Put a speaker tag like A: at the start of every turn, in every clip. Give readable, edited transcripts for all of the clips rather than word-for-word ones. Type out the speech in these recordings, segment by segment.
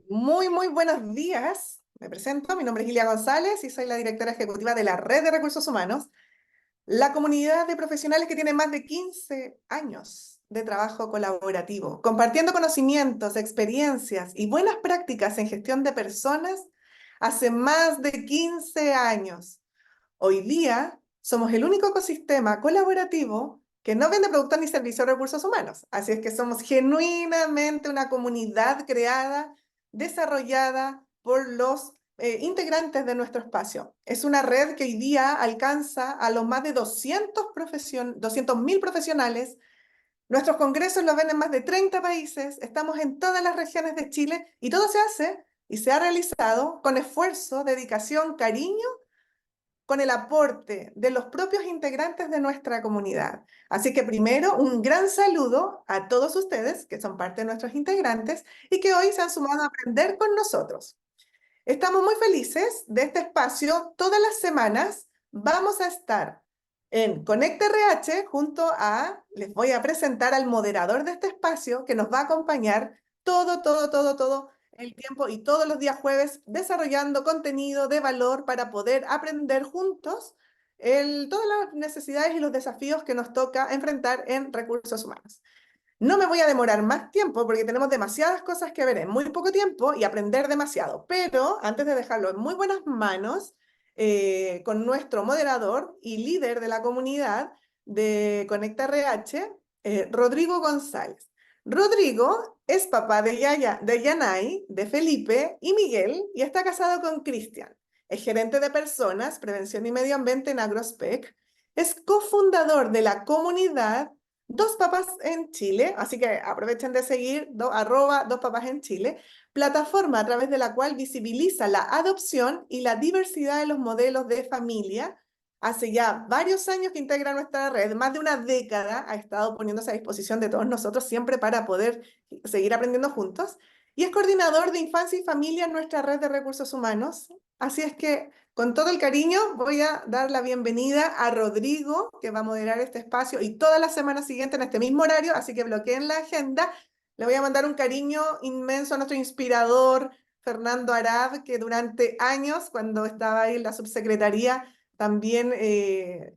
A: Muy buenos días. Me presento, mi nombre es Ilia González y soy la directora ejecutiva de la Red de Recursos Humanos, la comunidad de profesionales que tiene más de 15 años de trabajo colaborativo, compartiendo conocimientos, experiencias y buenas prácticas en gestión de personas hace más de 15 años. Hoy día somos el único ecosistema colaborativo que no vende productos ni servicios de recursos humanos. Así es que somos genuinamente una comunidad creada, desarrollada por los integrantes de nuestro espacio. Es una red que hoy día alcanza a los más de 200.000 profesionales. Nuestros congresos los ven en más de 30 países, estamos en todas las regiones de Chile y todo se hace y se ha realizado con esfuerzo, dedicación, cariño, con el aporte de los propios integrantes de nuestra comunidad. Así que primero, un gran saludo a todos ustedes que son parte de nuestros integrantes y que hoy se han sumado a aprender con nosotros. Estamos muy felices de este espacio. Todas las semanas vamos a estar en Conecta RH les voy a presentar al moderador de este espacio que nos va a acompañar todo el tiempo y todos los días jueves desarrollando contenido de valor para poder aprender juntos todas las necesidades y los desafíos que nos toca enfrentar en recursos humanos. No me voy a demorar más tiempo porque tenemos demasiadas cosas que ver en muy poco tiempo y aprender demasiado, pero antes de dejarlo en muy buenas manos, con nuestro moderador y líder de la comunidad de Conecta RH, Rodrigo González. Rodrigo es papá de Yanay, de Felipe y Miguel y está casado con Cristian. Es gerente de personas, prevención y medio ambiente en Agrospec. Es cofundador de la comunidad Dos Papas en Chile, así que aprovechen de seguir @Dos Papas en Chile, plataforma a través de la cual visibiliza la adopción y la diversidad de los modelos de familia. Hace ya varios años que integra nuestra red, más de una década ha estado poniéndose a disposición de todos nosotros siempre para poder seguir aprendiendo juntos. Y es coordinador de infancia y familia en nuestra red de recursos humanos. Así es que con todo el cariño voy a dar la bienvenida a Rodrigo, que va a moderar este espacio y toda la semana siguiente en este mismo horario, así que bloqueen la agenda. Le voy a mandar un cariño inmenso a nuestro inspirador, Fernando Arad, que durante años, cuando estaba ahí en la subsecretaría, también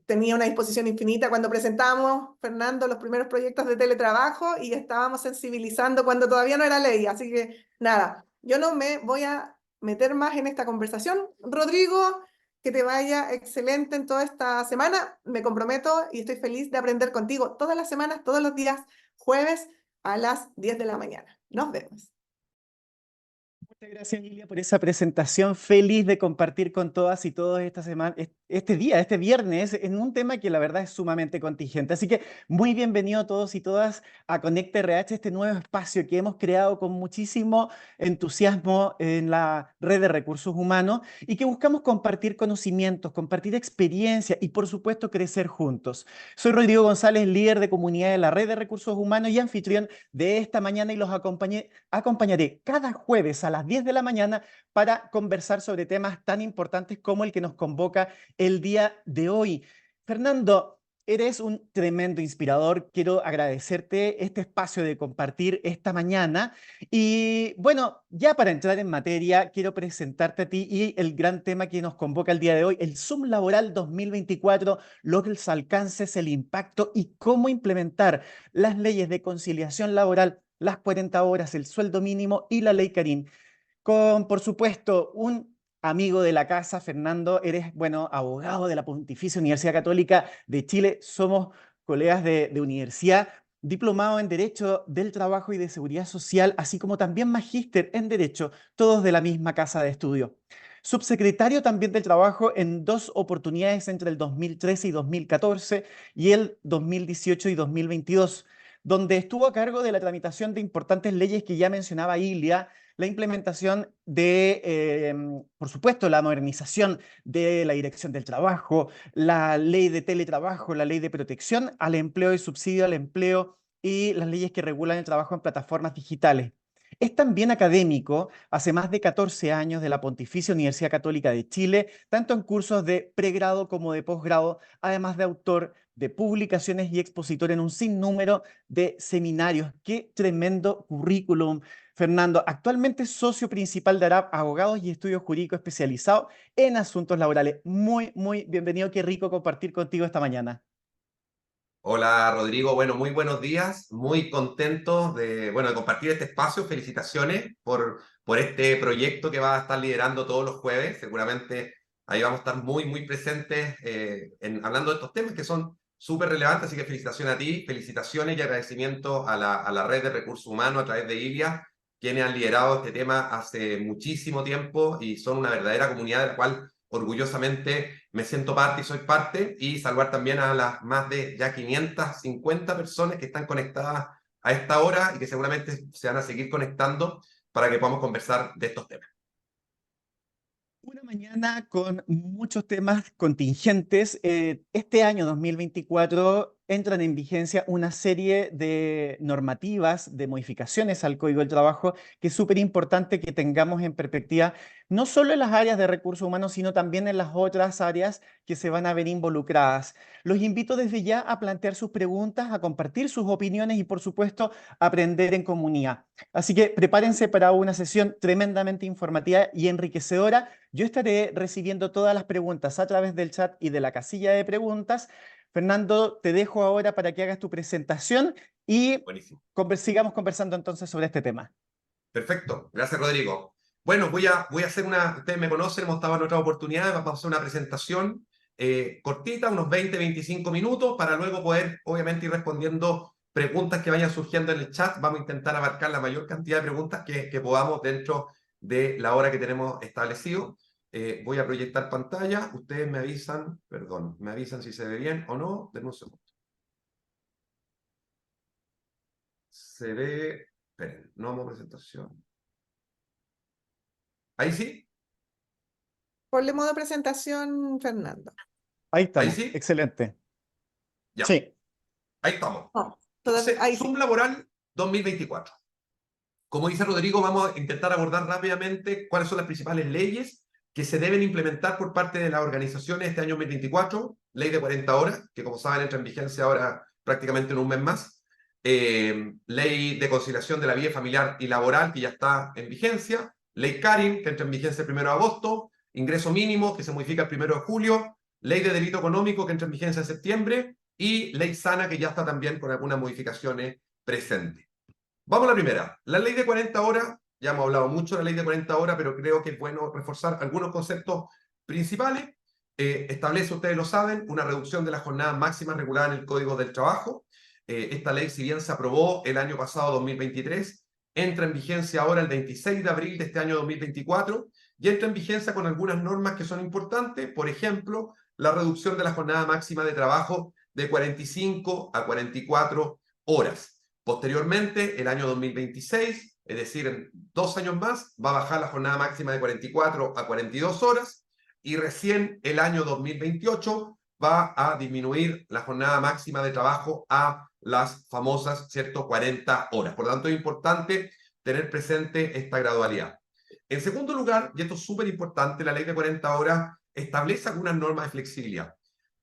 A: tenía una disposición infinita cuando presentábamos, Fernando, los primeros proyectos de teletrabajo y estábamos sensibilizando cuando todavía no era ley. Así que nada, yo no me voy a meter más en esta conversación. Rodrigo, que te vaya excelente en toda esta semana. Me comprometo y estoy feliz de aprender contigo todas las semanas, todos los días, jueves a las 10 de la mañana. Nos vemos.
B: Muchas gracias, Lilia, por esa presentación. Feliz de compartir con todas y todos esta semana, este día, este viernes, en un tema que la verdad es sumamente contingente. Así que muy bienvenido a todos y todas a Conecta RH, este nuevo espacio que hemos creado con muchísimo entusiasmo en la red de recursos humanos y que buscamos compartir conocimientos, compartir experiencias y, por supuesto, crecer juntos. Soy Rodrigo González, líder de comunidad de la red de recursos humanos y anfitrión de esta mañana y los acompañaré cada jueves a las 10 de la mañana para conversar sobre temas tan importantes como el que nos convoca el día de hoy. Fernando, eres un tremendo inspirador. Quiero agradecerte este espacio de compartir esta mañana. Y bueno, ya para entrar en materia, quiero presentarte a ti y el gran tema que nos convoca el día de hoy, el Zoom Laboral 2024, los alcances, el impacto y cómo implementar las leyes de conciliación laboral, las 40 horas, el sueldo mínimo y la ley Karim. Con, por supuesto, un amigo de la casa, Fernando, eres, bueno, abogado de la Pontificia Universidad Católica de Chile. Somos colegas de universidad, diplomado en Derecho del Trabajo y de Seguridad Social, así como también magíster en Derecho, todos de la misma casa de estudio. Subsecretario también del Trabajo en dos oportunidades entre el 2013 y 2014 y el 2018 y 2022, donde estuvo a cargo de la tramitación de importantes leyes que ya mencionaba Ilia, la implementación de, por supuesto, la modernización de la Dirección del Trabajo, la ley de teletrabajo, la ley de protección al empleo y subsidio al empleo y las leyes que regulan el trabajo en plataformas digitales. Es también académico, hace más de 14 años de la Pontificia Universidad Católica de Chile, tanto en cursos de pregrado como de posgrado, además de autor de publicaciones y expositor en un sinnúmero de seminarios. ¡Qué tremendo currículum! Fernando, actualmente socio principal de ARAP Abogados y Estudios Jurídicos especializados en asuntos laborales. Muy, muy bienvenido. Qué rico compartir contigo esta mañana.
C: Hola Rodrigo, bueno, muy buenos días, muy contento bueno, de compartir este espacio. Felicitaciones por este proyecto que va a estar liderando todos los jueves. Seguramente ahí vamos a estar muy presentes hablando de estos temas que son súper relevantes, así que felicitaciones a ti, felicitaciones y agradecimiento a la red de recursos humanos a través de ILIA, quienes han liderado este tema hace muchísimo tiempo y son una verdadera comunidad de la cual orgullosamente me siento parte y soy parte, y saludar también a las más de ya 550 personas que están conectadas a esta hora y que seguramente se van a seguir conectando para que podamos conversar de estos temas.
B: Una mañana con muchos temas contingentes. Este año 2024 entran en vigencia una serie de normativas, de modificaciones al Código del Trabajo, que es súper importante que tengamos en perspectiva, no solo en las áreas de recursos humanos, sino también en las otras áreas que se van a ver involucradas. Los invito desde ya a plantear sus preguntas, a compartir sus opiniones y, por supuesto, aprender en comunidad. Así que prepárense para una sesión tremendamente informativa y enriquecedora. Yo estaré recibiendo todas las preguntas a través del chat y de la casilla de preguntas. Fernando, te dejo ahora para que hagas tu presentación y
C: Buenísimo.
B: sigamos conversando entonces sobre este tema.
C: Perfecto, gracias Rodrigo. Bueno, voy a hacer ustedes me conocen, hemos estado en otras oportunidades, vamos a hacer una presentación cortita, unos 20-25 minutos, para luego poder, obviamente, ir respondiendo preguntas que vayan surgiendo en el chat. Vamos a intentar abarcar la mayor cantidad de preguntas que podamos dentro de la hora que tenemos establecido. Voy a proyectar pantalla, ustedes me avisan, perdón, me avisan si se ve bien o no, denme un segundo. Se ve, esperen, no vamos a presentación. ¿Ahí sí?
A: Ponle modo presentación, Fernando.
B: Ahí
C: ¿Ahí
B: estamos,
C: sí?
B: excelente.
C: Ya,
B: Sí,
C: ahí estamos.
A: No,
C: Entonces,
A: ahí sí.
C: Zoom Laboral 2024. Como dice Rodrigo, vamos a intentar abordar rápidamente cuáles son las principales leyes que se deben implementar por parte de las organizaciones este año 2024. Ley de 40 horas, que como saben entra en vigencia ahora prácticamente en un mes más. Ley de conciliación de la vida familiar y laboral, que ya está en vigencia. Ley Karin, que entra en vigencia el 1 de agosto. Ingreso mínimo, que se modifica el 1 de julio. Ley de delito económico, que entra en vigencia en septiembre. Y Ley Sana, que ya está también con algunas modificaciones presentes. Vamos a la primera. La ley de 40 horas, ya hemos hablado mucho de la ley de 40 horas, pero creo que es bueno reforzar algunos conceptos principales. Establece, ustedes lo saben, una reducción de la jornada máxima regulada en el Código del Trabajo. Esta ley, si bien se aprobó el año pasado, 2023, entra en vigencia ahora el 26 de abril de este año 2024 y entra en vigencia con algunas normas que son importantes. Por ejemplo, la reducción de la jornada máxima de trabajo de 45 a 44 horas. Posteriormente, el año 2026, es decir, en 2 años más, va a bajar la jornada máxima de 44 a 42 horas y recién el año 2028 va a disminuir la jornada máxima de trabajo a las famosas, ¿cierto?, 40 horas. Por lo tanto, es importante tener presente esta gradualidad. En segundo lugar, y esto es súper importante, la ley de 40 horas establece algunas normas de flexibilidad.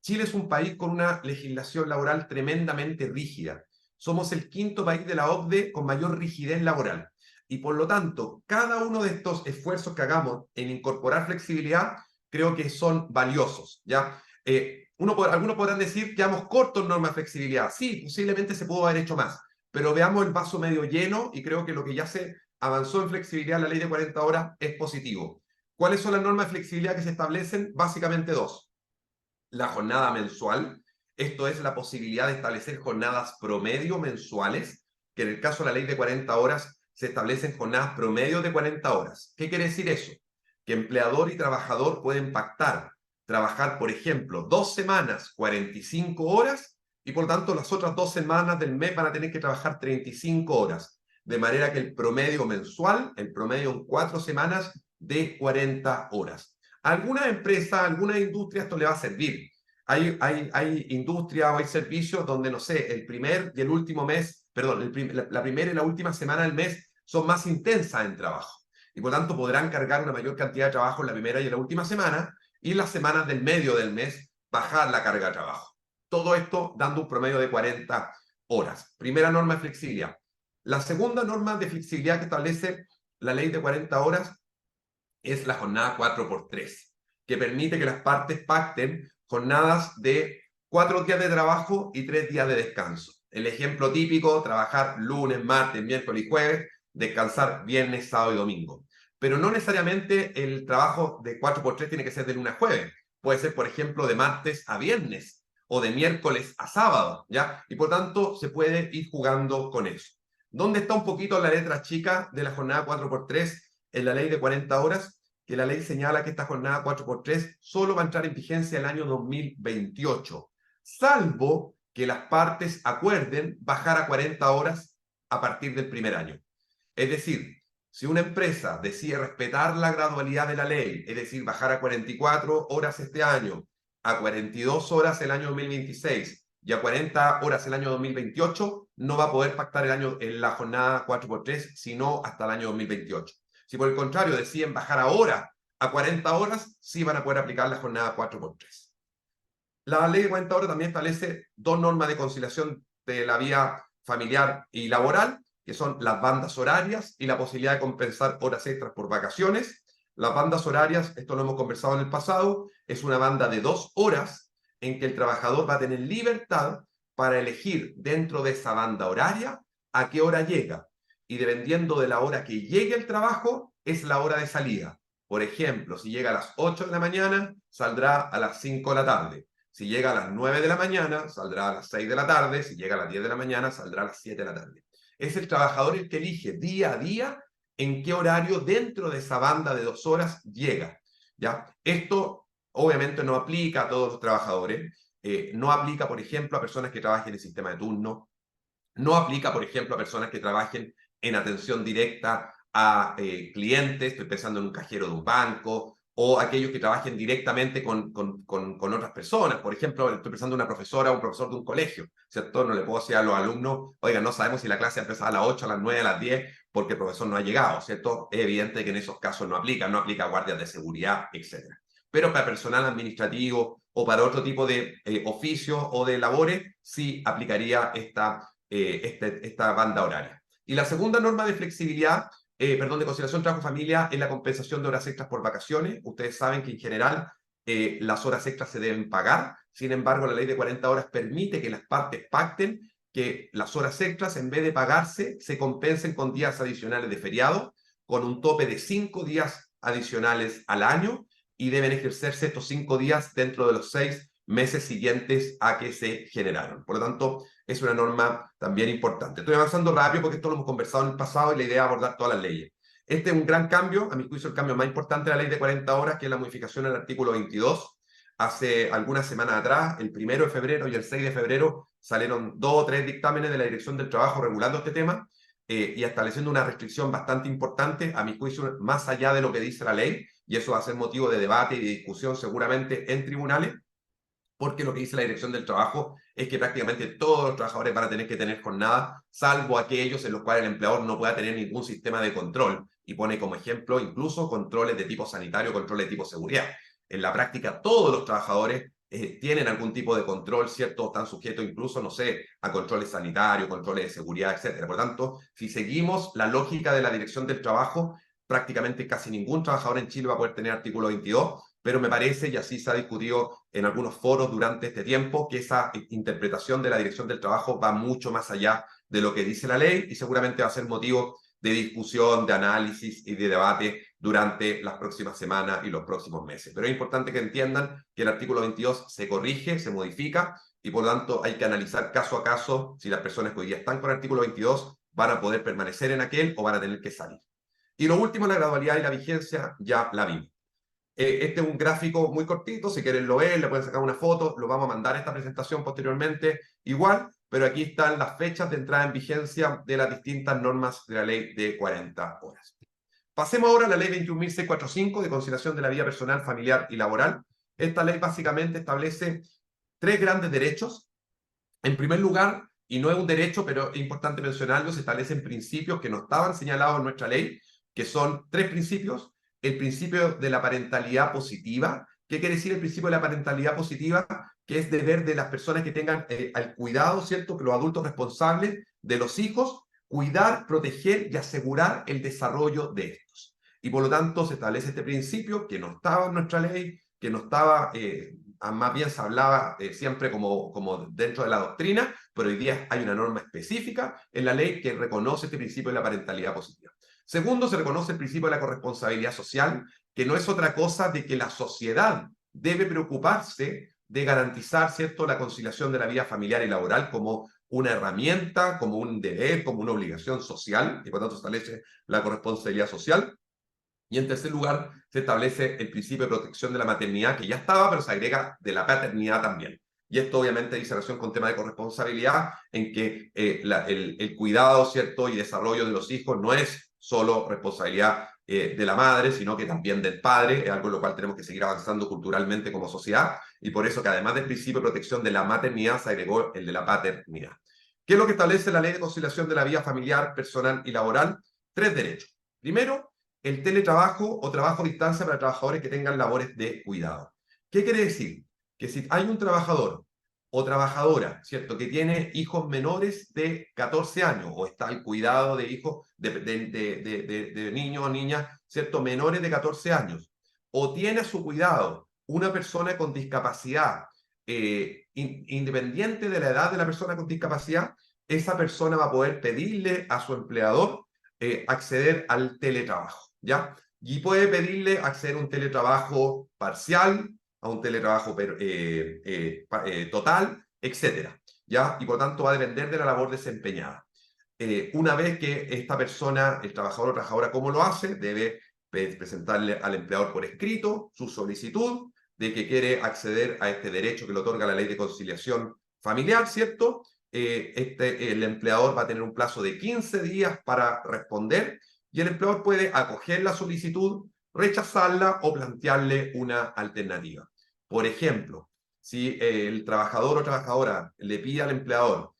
C: Chile es un país con una legislación laboral tremendamente rígida. Somos el 5º país de la OCDE con mayor rigidez laboral. Y por lo tanto, cada uno de estos esfuerzos que hagamos en incorporar flexibilidad, creo que son valiosos, ¿ya? Algunos podrán decir que vamos cortos en normas de flexibilidad. Sí, posiblemente se pudo haber hecho más, pero veamos el vaso medio lleno y creo que lo que ya se avanzó en flexibilidad en la ley de 40 horas es positivo. ¿Cuáles son las normas de flexibilidad que se establecen? Básicamente dos. La jornada mensual, esto es la posibilidad de establecer jornadas promedio mensuales, que en el caso de la ley de 40 horas se establecen jornadas promedio de 40 horas. ¿Qué quiere decir eso? Que empleador y trabajador pueden pactar trabajar, por ejemplo, 2 semanas, 45 horas, y por tanto las otras 2 semanas del mes van a tener que trabajar 35 horas, de manera que el promedio mensual, el promedio en 4 semanas, de 40 horas. A algunas empresas, a algunas industrias esto le va a servir. Hay industrias o hay servicios donde, no sé, el primer y el último mes, perdón, la primera y la última semana del mes son más intensas en trabajo. Y por tanto podrán cargar una mayor cantidad de trabajo en la primera y en la última semana, y en las semanas del medio del mes bajar la carga de trabajo. Todo esto dando un promedio de 40 horas. Primera norma de flexibilidad. La segunda norma de flexibilidad que establece la ley de 40 horas es la jornada 4x3, que permite que las partes pacten jornadas de 4 días de trabajo y 3 días de descanso. El ejemplo típico, trabajar lunes, martes, miércoles y jueves, descansar viernes, sábado y domingo. Pero no necesariamente el trabajo de 4x3 tiene que ser de lunes a jueves. Puede ser, por ejemplo, de martes a viernes o de miércoles a sábado, ¿ya? Y por tanto, se puede ir jugando con eso. ¿Dónde está un poquito la letra chica de la jornada 4x3 en la ley de 40 horas? Que la ley señala que esta jornada 4x3 solo va a entrar en vigencia el año 2028, salvo que las partes acuerden bajar a 40 horas a partir del primer año. Es decir, si una empresa decide respetar la gradualidad de la ley, es decir, bajar a 44 horas este año, a 42 horas el año 2026 y a 40 horas el año 2028, no va a poder pactar la jornada 4x3, sino hasta el año 2028. Si por el contrario deciden bajar ahora a 40 horas, sí van a poder aplicar la jornada 4x3. La ley de 40 horas también establece dos normas de conciliación de la vida familiar y laboral, que son las bandas horarias y la posibilidad de compensar horas extras por vacaciones. Las bandas horarias, esto lo hemos conversado en el pasado, es una banda de 2 horas en que el trabajador va a tener libertad para elegir dentro de esa banda horaria a qué hora llega. Y dependiendo de la hora que llegue el trabajo, es la hora de salida. Por ejemplo, si llega a las 8 de la mañana, saldrá a las 5 de la tarde. Si llega a las 9 de la mañana, saldrá a las 6 de la tarde. Si llega a las 10 de la mañana, saldrá a las 7 de la tarde. Es el trabajador el que elige día a día en qué horario dentro de esa banda de 2 horas llega, ¿ya? Esto obviamente no aplica a todos los trabajadores. No aplica, por ejemplo, a personas que trabajen en sistema de turno. No aplica, por ejemplo, a personas que trabajen en atención directa a clientes, estoy pensando en un cajero de un banco, o aquellos que trabajen directamente con otras personas. Por ejemplo, estoy pensando en una profesora o un profesor de un colegio, ¿cierto? No le puedo decir a los alumnos, oigan, no sabemos si la clase empezó a las 8, a las 9, a las 10, porque el profesor no ha llegado, ¿cierto? Es evidente que en esos casos no aplica a guardias de seguridad, etc. Pero para personal administrativo o para otro tipo de oficios o de labores, sí aplicaría esta banda horaria. Y la segunda norma de flexibilidad, de conciliación trabajo-familia, es la compensación de horas extras por vacaciones. Ustedes saben que en general las horas extras se deben pagar. Sin embargo, la ley de 40 horas permite que las partes pacten que las horas extras, en vez de pagarse, se compensen con días adicionales de feriado, con un tope de 5 días adicionales al año, y deben ejercerse estos 5 días dentro de los 6 meses siguientes a que se generaron. Por lo tanto, es una norma también importante. Estoy avanzando rápido porque esto lo hemos conversado en el pasado y la idea es abordar todas las leyes. Este es un gran cambio, a mi juicio el cambio más importante de la ley de 40 horas, que es la modificación del artículo 22. Hace algunas semanas atrás, el 1 de febrero y el 6 de febrero, salieron 2 o 3 dictámenes de la Dirección del Trabajo regulando este tema y estableciendo una restricción bastante importante, a mi juicio, más allá de lo que dice la ley, y eso va a ser motivo de debate y de discusión seguramente en tribunales, porque lo que dice la Dirección del Trabajo es que prácticamente todos los trabajadores van a tener que tener jornada, salvo aquellos en los cuales el empleador no pueda tener ningún sistema de control, y pone como ejemplo incluso controles de tipo sanitario, controles de tipo seguridad. En la práctica, todos los trabajadores tienen algún tipo de control, ¿cierto? Están sujetos incluso, no sé, a controles sanitarios, controles de seguridad, etc. Por tanto, si seguimos la lógica de la Dirección del Trabajo, prácticamente casi ningún trabajador en Chile va a poder tener artículo 22, pero me parece, y así se ha discutido en algunos foros durante este tiempo, que esa interpretación de la Dirección del Trabajo va mucho más allá de lo que dice la ley y seguramente va a ser motivo de discusión, de análisis y de debate durante las próximas semanas y los próximos meses. Pero es importante que entiendan que el artículo 22 se corrige, se modifica y por lo tanto hay que analizar caso a caso si las personas que hoy día están con el artículo 22 van a poder permanecer en aquel o van a tener que salir. Y lo último, la gradualidad y la vigencia, ya la vimos. Este es un gráfico muy cortito, si quieren lo ven, le pueden sacar una foto, lo vamos a mandar a esta presentación posteriormente igual, pero aquí están las fechas de entrada en vigencia de las distintas normas de la ley de 40 horas. Pasemos ahora a la ley 21.645 de conciliación de la vida personal, familiar y laboral. Esta ley básicamente establece 3 grandes derechos. En primer lugar, y no es un derecho, pero es importante mencionarlo, se establecen principios que no estaban señalados en nuestra ley, que son 3 principios. El principio de la parentalidad positiva, ¿Qué quiere decir el principio de la parentalidad positiva? Que es deber de las personas que tengan al cuidado, ¿cierto? Que los adultos responsables de los hijos, cuidar, proteger y asegurar el desarrollo de estos. Y por lo tanto se establece este principio que no estaba en nuestra ley, que no estaba, más bien se hablaba siempre como dentro de la doctrina, pero hoy día hay una norma específica en la ley que reconoce este principio de la parentalidad positiva. Segundo, se reconoce el principio de la corresponsabilidad social, que no es otra cosa de que la sociedad debe preocuparse de garantizar, ¿cierto?, la conciliación de la vida familiar y laboral como una herramienta, como un deber, como una obligación social, y por tanto se establece la corresponsabilidad social. Y en tercer lugar, se establece el principio de protección de la maternidad, que ya estaba, pero se agrega de la paternidad también. Y esto obviamente dice relación con tema de corresponsabilidad, en que el cuidado, ¿cierto?, y desarrollo de los hijos no es solo responsabilidad de la madre, sino que también del padre, es algo en lo cual tenemos que seguir avanzando culturalmente como sociedad, y por eso que además del principio de protección de la maternidad, se agregó el de la paternidad. ¿Qué es lo que establece la Ley de Conciliación de la Vida Familiar, Personal y Laboral? 3 derechos. Primero, el teletrabajo o trabajo a distancia para trabajadores que tengan labores de cuidado. ¿Qué quiere decir? Que si hay un trabajador o trabajadora, ¿cierto?, que tiene hijos menores de 14 años o está al cuidado de hijos de niños o niñas, ¿cierto?, menores de 14 años, o tiene a su cuidado una persona con discapacidad, independiente de la edad de la persona con discapacidad, esa persona va a poder pedirle a su empleador acceder al teletrabajo, ¿ya? Y puede pedirle acceder a un teletrabajo parcial, a un teletrabajo total, etcétera, ¿ya? Y por tanto va a depender de la labor desempeñada. Una vez que esta persona, el trabajador o trabajadora, ¿cómo lo hace? Debe presentarle al empleador por escrito su solicitud de que quiere acceder a este derecho que le otorga la Ley de Conciliación Familiar, ¿cierto? El empleador va a tener un plazo de 15 días para responder y el empleador puede acoger la solicitud, rechazarla o plantearle una alternativa. Por ejemplo, si el trabajador o trabajadora le pide al empleador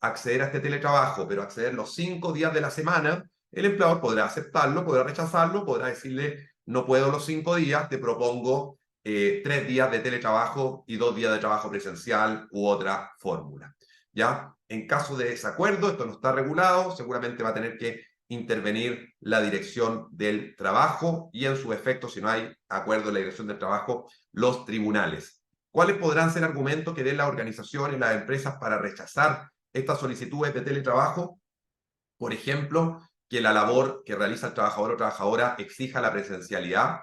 C: acceder a este teletrabajo, pero acceder los 5 días de la semana, el empleador podrá aceptarlo, podrá rechazarlo, podrá decirle no puedo los 5 días, te propongo 3 días de teletrabajo y 2 días de trabajo presencial u otra fórmula. ¿Ya? En caso de desacuerdo, esto no está regulado, seguramente va a tener que intervenir la dirección del trabajo y en su efecto, si no hay acuerdo en la dirección del trabajo, los tribunales. ¿Cuáles podrán ser argumentos que den las organizaciones, las empresas para rechazar estas solicitudes de teletrabajo? Por ejemplo, que la labor que realiza el trabajador o trabajadora exija la presencialidad.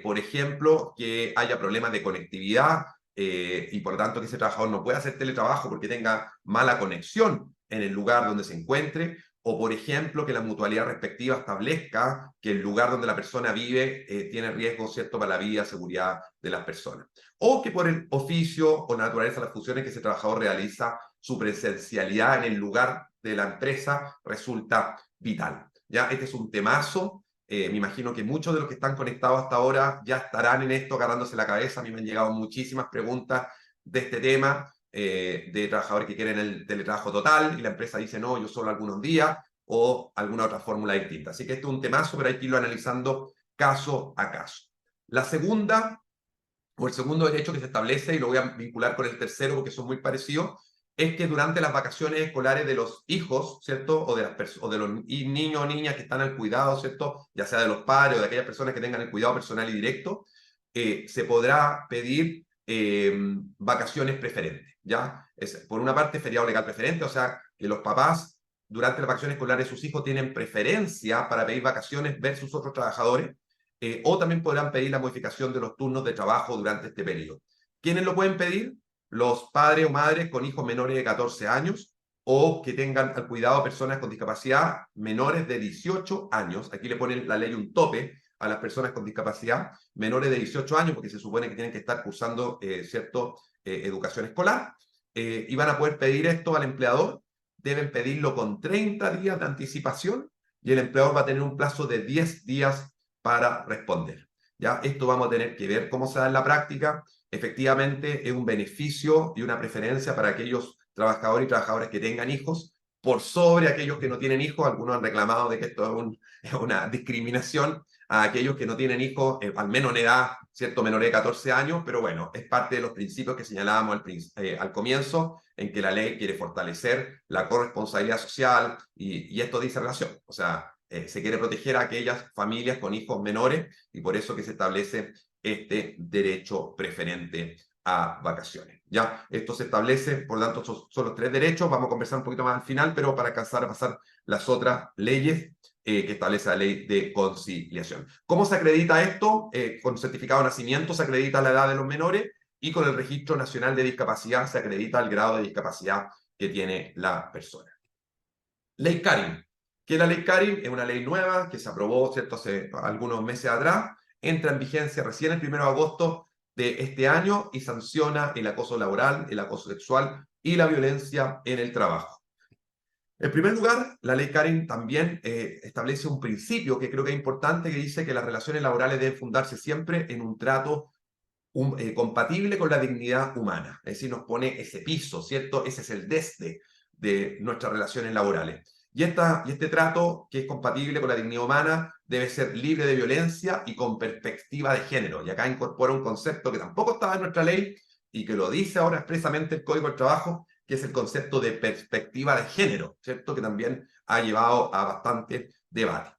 C: Por ejemplo, que haya problemas de conectividad y por lo tanto que ese trabajador no pueda hacer teletrabajo porque tenga mala conexión en el lugar donde se encuentre. O, por ejemplo, que la mutualidad respectiva establezca que el lugar donde la persona vive tiene riesgo, ¿cierto?, para la vida, seguridad de las personas. O que por el oficio o naturaleza de las funciones que ese trabajador realiza, su presencialidad en el lugar de la empresa resulta vital. ¿Ya? Este es un temazo. Me imagino que muchos de los que están conectados hasta ahora ya estarán en esto agarrándose la cabeza. A mí me han llegado muchísimas preguntas de este tema, de trabajadores que quieren el teletrabajo total y la empresa dice no, yo solo algunos días o alguna otra fórmula distinta. Así que esto es un temazo, pero hay que irlo analizando caso a caso. La segunda, o el segundo derecho que se establece, y lo voy a vincular con el tercero porque son muy parecidos, es que durante las vacaciones escolares de los hijos, ¿cierto? O de los niños o niñas que están al cuidado, ¿cierto? Ya sea de los padres o de aquellas personas que tengan el cuidado personal y directo, se podrá pedir vacaciones preferentes, ¿ya? Por una parte, feriado legal preferente, o sea, que los papás durante las vacaciones escolares de sus hijos tienen preferencia para pedir vacaciones versus otros trabajadores, o también podrán pedir la modificación de los turnos de trabajo durante este periodo. ¿Quiénes lo pueden pedir? Los padres o madres con hijos menores de 14 años o que tengan al cuidado personas con discapacidad menores de 18 años. Aquí le ponen la ley un tope a las personas con discapacidad menores de 18 años porque se supone que tienen que estar cursando educación escolar y van a poder pedir esto al empleador. Deben pedirlo con 30 días de anticipación y el empleador va a tener un plazo de 10 días para responder. ¿Ya? Esto vamos a tener que ver cómo se da en la práctica. Efectivamente, es un beneficio y una preferencia para aquellos trabajadores y trabajadoras que tengan hijos por sobre aquellos que no tienen hijos. Algunos han reclamado de que esto es una discriminación a aquellos que no tienen hijos, al menos en edad, ¿cierto? Menores de 14 años, pero bueno, es parte de los principios que señalábamos al comienzo, en que la ley quiere fortalecer la corresponsabilidad social y esto dice relación. O sea, se quiere proteger a aquellas familias con hijos menores y por eso que se establece este derecho preferente a vacaciones. ¿Ya? Esto se establece, por lo tanto, son los 3 derechos. Vamos a conversar un poquito más al final, pero para alcanzar a pasar las otras leyes que establece la ley de conciliación. ¿Cómo se acredita esto? Con certificado de nacimiento se acredita la edad de los menores y con el Registro Nacional de Discapacidad se acredita el grado de discapacidad que tiene la persona. Ley Karin. ¿Qué es la ley Karin? Es una ley nueva que se aprobó, ¿cierto?, hace algunos meses atrás, entra en vigencia recién el 1 de agosto de este año y sanciona el acoso laboral, el acoso sexual y la violencia en el trabajo. En primer lugar, la ley Karin también establece un principio que creo que es importante, que dice que las relaciones laborales deben fundarse siempre en un trato compatible con la dignidad humana. Es decir, nos pone ese piso, ¿cierto? Ese es el desde de nuestras relaciones laborales. Y este trato, que es compatible con la dignidad humana, debe ser libre de violencia y con perspectiva de género. Y acá incorpora un concepto que tampoco estaba en nuestra ley y que lo dice ahora expresamente el Código del Trabajo, que es el concepto de perspectiva de género, ¿cierto? Que también ha llevado a bastante debate.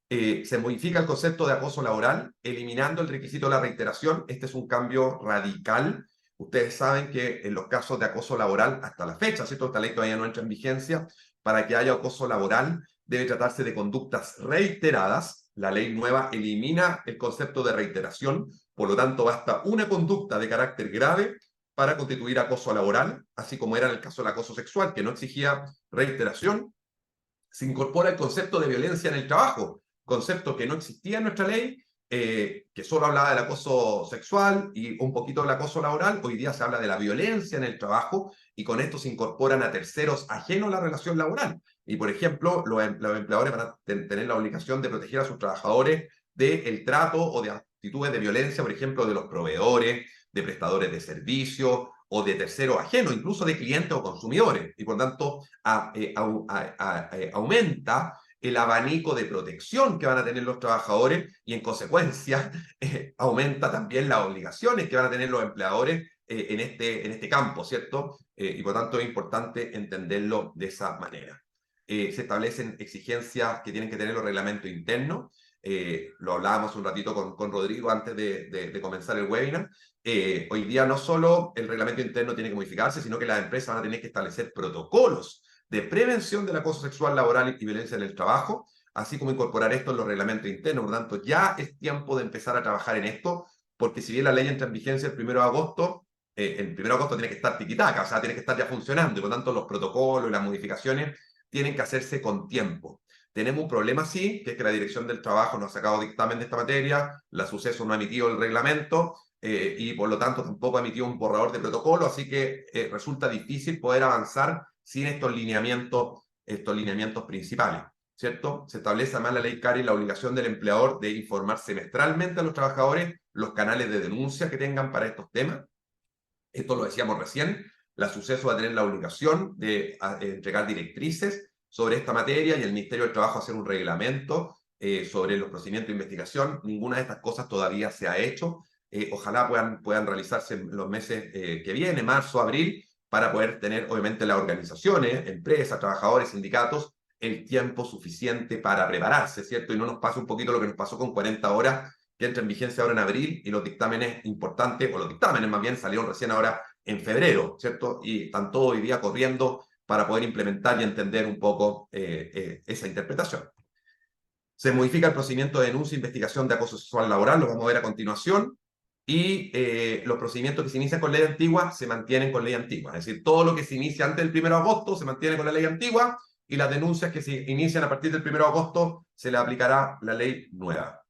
C: Se modifica el concepto de acoso laboral, eliminando el requisito de la reiteración. Este es un cambio radical. Ustedes saben que en los casos de acoso laboral, hasta la fecha, ¿cierto? Esta ley todavía no entra en vigencia. Para que haya acoso laboral, debe tratarse de conductas reiteradas. La ley nueva elimina el concepto de reiteración. Por lo tanto, basta una conducta de carácter grave para constituir acoso laboral, así como era en el caso del acoso sexual, que no exigía reiteración. Se incorpora el concepto de violencia en el trabajo, concepto que no existía en nuestra ley, que solo hablaba del acoso sexual y un poquito del acoso laboral. Hoy día se habla de la violencia en el trabajo y con esto se incorporan a terceros ajenos a la relación laboral. Y, por ejemplo, los empleadores van a tener la obligación de proteger a sus trabajadores del trato o de actitudes de violencia, por ejemplo, de los proveedores, de prestadores de servicios o de terceros ajenos, incluso de clientes o consumidores. Y, por tanto, aumenta el abanico de protección que van a tener los trabajadores y en consecuencia aumenta también las obligaciones que van a tener los empleadores en este campo, ¿cierto? Y por tanto es importante entenderlo de esa manera. Se establecen exigencias que tienen que tener los reglamentos internos. Lo hablábamos un ratito con Rodrigo antes de comenzar el webinar. Hoy día no solo el reglamento interno tiene que modificarse, sino que las empresas van a tener que establecer protocolos de prevención del acoso sexual laboral y violencia en el trabajo, así como incorporar esto en los reglamentos internos. Por lo tanto, ya es tiempo de empezar a trabajar en esto, porque si bien la ley entra en vigencia el 1 de agosto, el 1 de agosto tiene que estar tiquitaca, o sea, tiene que estar ya funcionando, y por lo tanto los protocolos y las modificaciones tienen que hacerse con tiempo. Tenemos un problema, sí, que es que la Dirección del Trabajo no ha sacado dictamen de esta materia, la Suceso no ha emitido el reglamento, y por lo tanto tampoco ha emitido un borrador de protocolo, así que resulta difícil poder avanzar sin estos lineamientos principales, ¿cierto? Se establece además la ley Karin la obligación del empleador de informar semestralmente a los trabajadores los canales de denuncia que tengan para estos temas. Esto lo decíamos recién, la Suceso va a tener la obligación de entregar directrices sobre esta materia y el Ministerio del Trabajo hacer un reglamento sobre los procedimientos de investigación. Ninguna de estas cosas todavía se ha hecho. Ojalá puedan realizarse en los meses que vienen, marzo, abril, para poder tener, obviamente, las organizaciones, empresas, trabajadores, sindicatos, el tiempo suficiente para prepararse, ¿cierto? Y no nos pase un poquito lo que nos pasó con 40 horas, que entra en vigencia ahora en abril, y los dictámenes importantes, o los dictámenes más bien, salieron recién ahora en febrero, ¿cierto? Y están todos hoy día corriendo para poder implementar y entender un poco esa interpretación. Se modifica el procedimiento de denuncia e investigación de acoso sexual laboral, lo vamos a ver a continuación. Y los procedimientos que se inician con ley antigua se mantienen con ley antigua. Es decir, todo lo que se inicia antes del 1 de agosto se mantiene con la ley antigua y las denuncias que se inician a partir del 1 de agosto se le aplicará la ley nueva.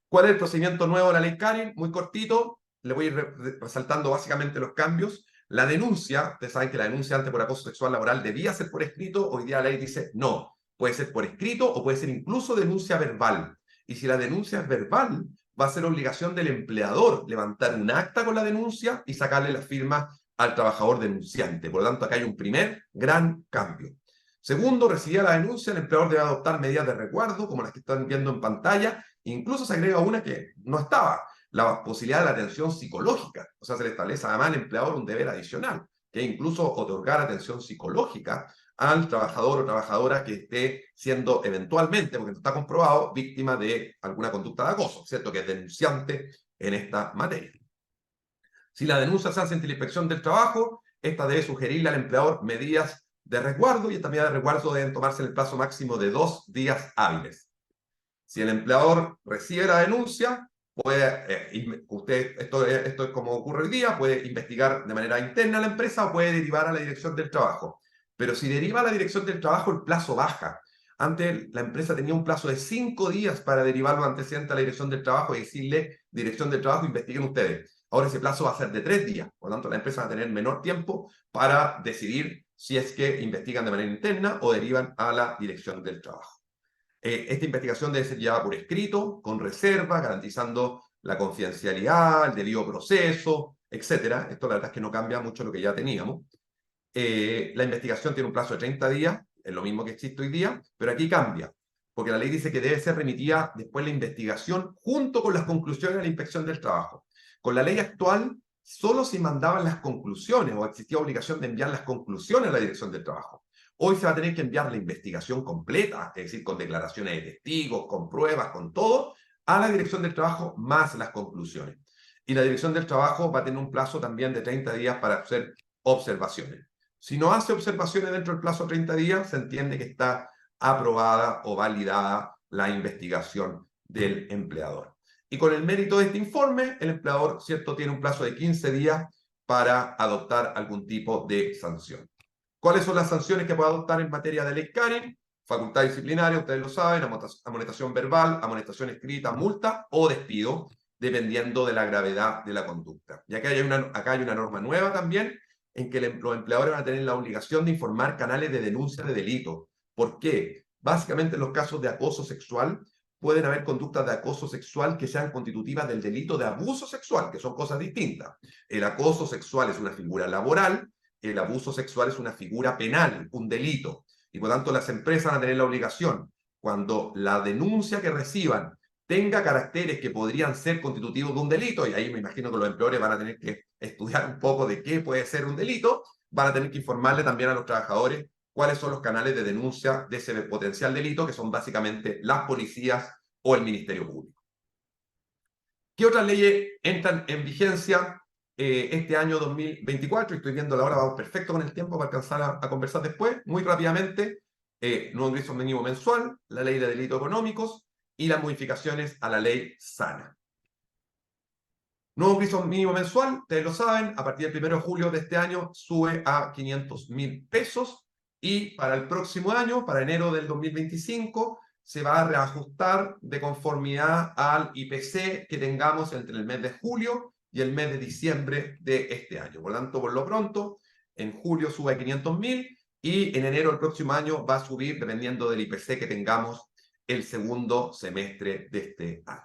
C: ¿Cuál es el procedimiento nuevo de la ley Karin? Muy cortito, le voy a ir resaltando básicamente los cambios. La denuncia, ustedes saben que la denuncia antes por acoso sexual laboral debía ser por escrito, hoy día la ley dice no, puede ser por escrito o puede ser incluso denuncia verbal. Y si la denuncia es verbal, va a ser obligación del empleador levantar un acta con la denuncia y sacarle la firma al trabajador denunciante. Por lo tanto, acá hay un primer gran cambio. Segundo, recibida la denuncia, el empleador debe adoptar medidas de resguardo, como las que están viendo en pantalla. Incluso se agrega una que no estaba, la posibilidad de la atención psicológica. O sea, se le establece además al empleador un deber adicional, que es incluso otorgar atención psicológica al trabajador o trabajadora que esté siendo eventualmente, porque no está comprobado, víctima de alguna conducta de acoso, ¿cierto? Que es denunciante en esta materia. Si la denuncia se hace ante la inspección del trabajo, esta debe sugerirle al empleador medidas de resguardo, y estas medidas de resguardo deben tomarse en el plazo máximo de 2 días hábiles. Si el empleador recibe la denuncia, esto es como ocurre hoy día, puede investigar de manera interna a la empresa o puede derivar a la dirección del trabajo. Pero si deriva a la dirección del trabajo, el plazo baja. Antes la empresa tenía un plazo de 5 días para derivar los antecedentes a la dirección del trabajo y decirle, dirección del trabajo, investiguen ustedes. Ahora ese plazo va a ser de 3 días, por lo tanto la empresa va a tener menor tiempo para decidir si es que investigan de manera interna o derivan a la dirección del trabajo. Esta investigación debe ser llevada por escrito, con reserva, garantizando la confidencialidad, el debido proceso, etc. Esto la verdad es que no cambia mucho lo que ya teníamos. La investigación tiene un plazo de 30 días, es lo mismo que existe hoy día, pero aquí cambia, porque la ley dice que debe ser remitida después la investigación junto con las conclusiones de la inspección del trabajo. Con la ley actual, solo se mandaban las conclusiones o existía obligación de enviar las conclusiones a la dirección del trabajo. Hoy se va a tener que enviar la investigación completa, es decir, con declaraciones de testigos, con pruebas, con todo, a la dirección del trabajo más las conclusiones. Y la dirección del trabajo va a tener un plazo también de 30 días para hacer observaciones. Si no hace observaciones dentro del plazo de 30 días, se entiende que está aprobada o validada la investigación del empleador. Y con el mérito de este informe, el empleador, ¿cierto?, tiene un plazo de 15 días para adoptar algún tipo de sanción. ¿Cuáles son las sanciones que puede adoptar en materia de ley Karen? Facultad disciplinaria, ustedes lo saben, amonestación verbal, amonestación escrita, multa o despido, dependiendo de la gravedad de la conducta. Y acá hay una norma nueva también, en que los empleadores van a tener la obligación de informar canales de denuncia de delito. ¿Por qué? Básicamente en los casos de acoso sexual, pueden haber conductas de acoso sexual que sean constitutivas del delito de abuso sexual, que son cosas distintas. El acoso sexual es una figura laboral, el abuso sexual es una figura penal, un delito. Y por tanto las empresas van a tener la obligación, cuando la denuncia que reciban tenga caracteres que podrían ser constitutivos de un delito, y ahí me imagino que los empleadores van a tener que estudiar un poco de qué puede ser un delito, van a tener que informarle también a los trabajadores cuáles son los canales de denuncia de ese potencial delito, que son básicamente las policías o el Ministerio Público. ¿Qué otras leyes entran en vigencia este año 2024? Estoy viendo la hora, vamos perfecto con el tiempo para alcanzar a conversar después. Muy rápidamente, nuevo ingreso mínimo mensual, la ley de delitos económicos y las modificaciones a la ley SANA. Nuevo ingreso mínimo mensual, ustedes lo saben, a partir del 1 de julio de este año sube a 500.000 pesos. Y para el próximo año, para enero del 2025, se va a reajustar de conformidad al IPC que tengamos entre el mes de julio y el mes de diciembre de este año. Por lo tanto, por lo pronto, en julio sube a 500.000 y en enero del próximo año va a subir dependiendo del IPC que tengamos el segundo semestre de este año.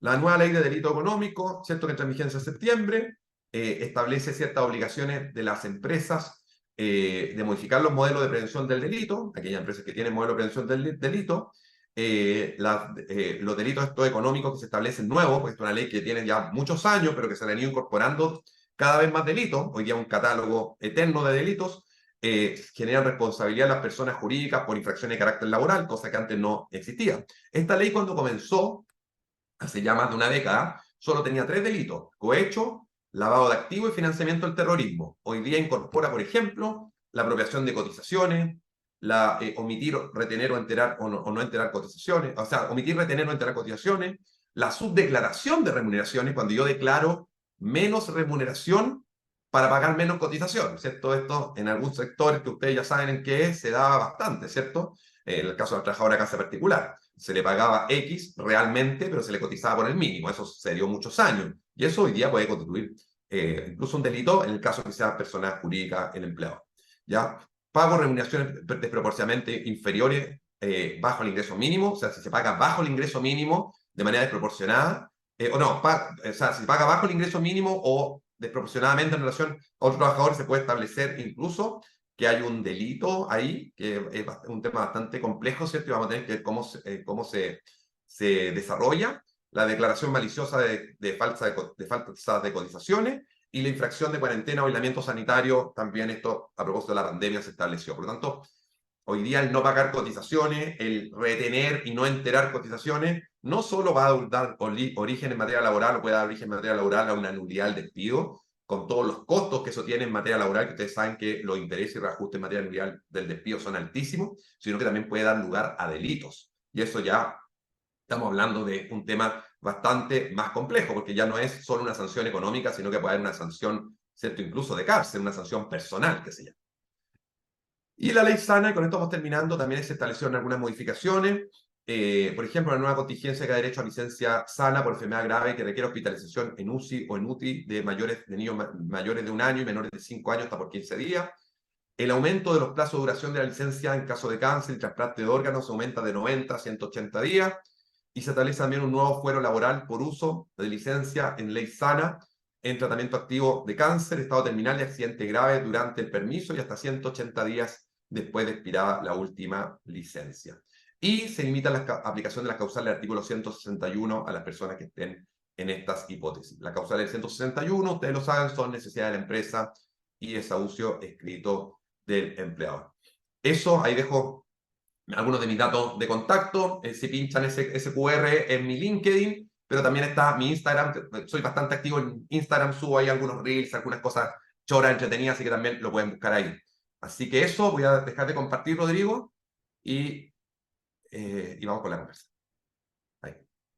C: La nueva ley de delito económico, ¿cierto?, que entra en vigencia en septiembre, establece ciertas obligaciones de las empresas de modificar los modelos de prevención del delito, aquellas empresas que tienen modelo de prevención del delito, los delitos estos económicos que se establecen nuevos, porque es una ley que tiene ya muchos años, pero que se le han ido incorporando cada vez más delitos, hoy día un catálogo eterno de delitos, generan responsabilidad a las personas jurídicas por infracciones de carácter laboral, cosa que antes no existía. Esta ley cuando comenzó, hace ya más de una década, solo tenía 3 delitos: cohecho, lavado de activos y financiamiento del terrorismo. Hoy día incorpora, por ejemplo, la apropiación de cotizaciones, la omitir, retener o enterar o no enterar cotizaciones, o sea, omitir, retener o no enterar cotizaciones, la subdeclaración de remuneraciones, cuando yo declaro menos remuneración para pagar menos cotización, ¿cierto? Esto en algunos sectores que ustedes ya saben en qué es, se da bastante, ¿cierto? En el caso de la trabajadora de casa particular, se le pagaba X realmente, pero se le cotizaba por el mínimo. Eso se dio muchos años. Y eso hoy día puede constituir incluso un delito en el caso que sea persona jurídica el empleador. ¿Ya? Pago remuneraciones desproporcionadamente inferiores bajo el ingreso mínimo. O sea, si se paga bajo el ingreso mínimo de manera desproporcionada, o sea, si se paga bajo el ingreso mínimo o desproporcionadamente en relación a otro trabajador, se puede establecer incluso que hay un delito ahí, que es un tema bastante complejo, ¿cierto? Y vamos a tener que ver cómo se desarrolla la declaración maliciosa de faltas de cotizaciones y la infracción de cuarentena o aislamiento sanitario. También esto, a propósito de la pandemia, se estableció. Por lo tanto, hoy día el no pagar cotizaciones, el retener y no enterar cotizaciones, no solo va a dar origen en materia laboral, o puede dar origen en materia laboral a una nulidad del despido, con todos los costos que eso tiene en materia laboral, que ustedes saben que los intereses y reajustes en materia laboral del despido son altísimos, sino que también puede dar lugar a delitos. Y eso ya estamos hablando de un tema bastante más complejo, porque ya no es solo una sanción económica, sino que puede haber una sanción, ¿cierto? Incluso de cárcel, una sanción personal, que se llama. Y la ley sana, y con esto vamos terminando, también se establecieron algunas modificaciones. Por ejemplo, la nueva contingencia que da derecho a licencia sana por enfermedad grave que requiere hospitalización en UCI o en UTI de niños mayores de 1 año y menores de 5 años hasta por 15 días. El aumento de los plazos de duración de la licencia en caso de cáncer y trasplante de órganos se aumenta de 90 a 180 días. Y se establece también un nuevo fuero laboral por uso de licencia en ley sana en tratamiento activo de cáncer, estado terminal y accidente grave durante el permiso y hasta 180 días después de expirada la última licencia. Y se limita la aplicación de las causales del artículo 161 a las personas que estén en estas hipótesis. La causal del 161, ustedes lo saben, son necesidades de la empresa y desahucio escrito del empleador. Eso, ahí dejo algunos de mis datos de contacto. Si pinchan ese QR en mi LinkedIn, pero también está mi Instagram. Soy bastante activo en Instagram, subo ahí algunos reels, algunas cosas choras, entretenidas, así que también lo pueden buscar ahí. Así que eso, voy a dejar de compartir, Rodrigo, y vamos con la conversa. Ahí.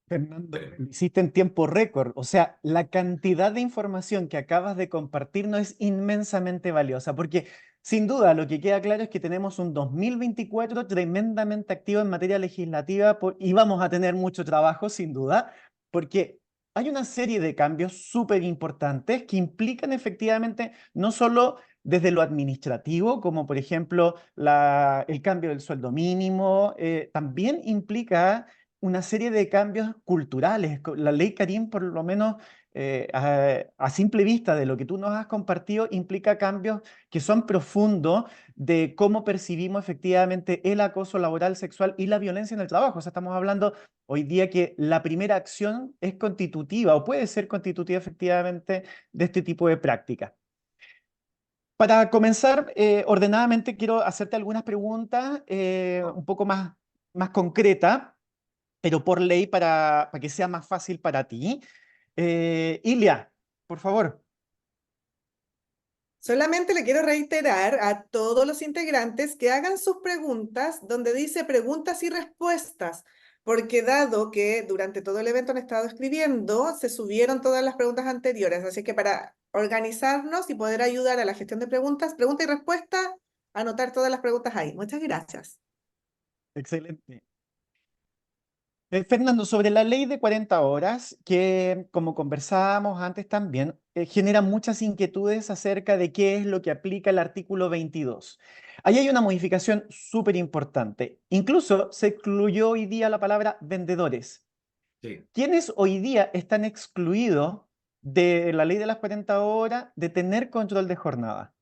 B: Fernando, lo hiciste en tiempo récord. O sea, la cantidad de información que acabas de compartirnos es inmensamente valiosa, porque sin duda lo que queda claro es que tenemos un 2024 tremendamente activo en materia legislativa y vamos a tener mucho trabajo, sin duda, porque hay una serie de cambios súper importantes que implican efectivamente no solo desde lo administrativo, como por ejemplo el cambio del sueldo mínimo, también implica una serie de cambios culturales. La ley Karim, por lo menos a simple vista de lo que tú nos has compartido, implica cambios que son profundos de cómo percibimos efectivamente el acoso laboral, sexual y la violencia en el trabajo. O sea, estamos hablando hoy día que la primera acción es constitutiva o puede ser constitutiva efectivamente de este tipo de prácticas. Para comenzar, ordenadamente quiero hacerte algunas preguntas un poco más concretas, pero por ley para que sea más fácil para ti. Ilia, por favor.
A: Solamente le quiero reiterar a todos los integrantes que hagan sus preguntas donde dice preguntas y respuestas, porque dado que durante todo el evento han estado escribiendo, se subieron todas las preguntas anteriores, así que para organizarnos y poder ayudar a la gestión de preguntas, pregunta y respuesta, anotar todas las preguntas ahí. Muchas gracias.
B: Excelente. Fernando, sobre la ley de 40 horas, que como conversábamos antes también, genera muchas inquietudes acerca de qué es lo que aplica el artículo 22. Ahí hay una modificación súper importante. Incluso se excluyó hoy día la palabra vendedores.
C: Sí.
B: ¿Quiénes hoy día están excluidos de la ley de las 40 horas de tener control de jornada?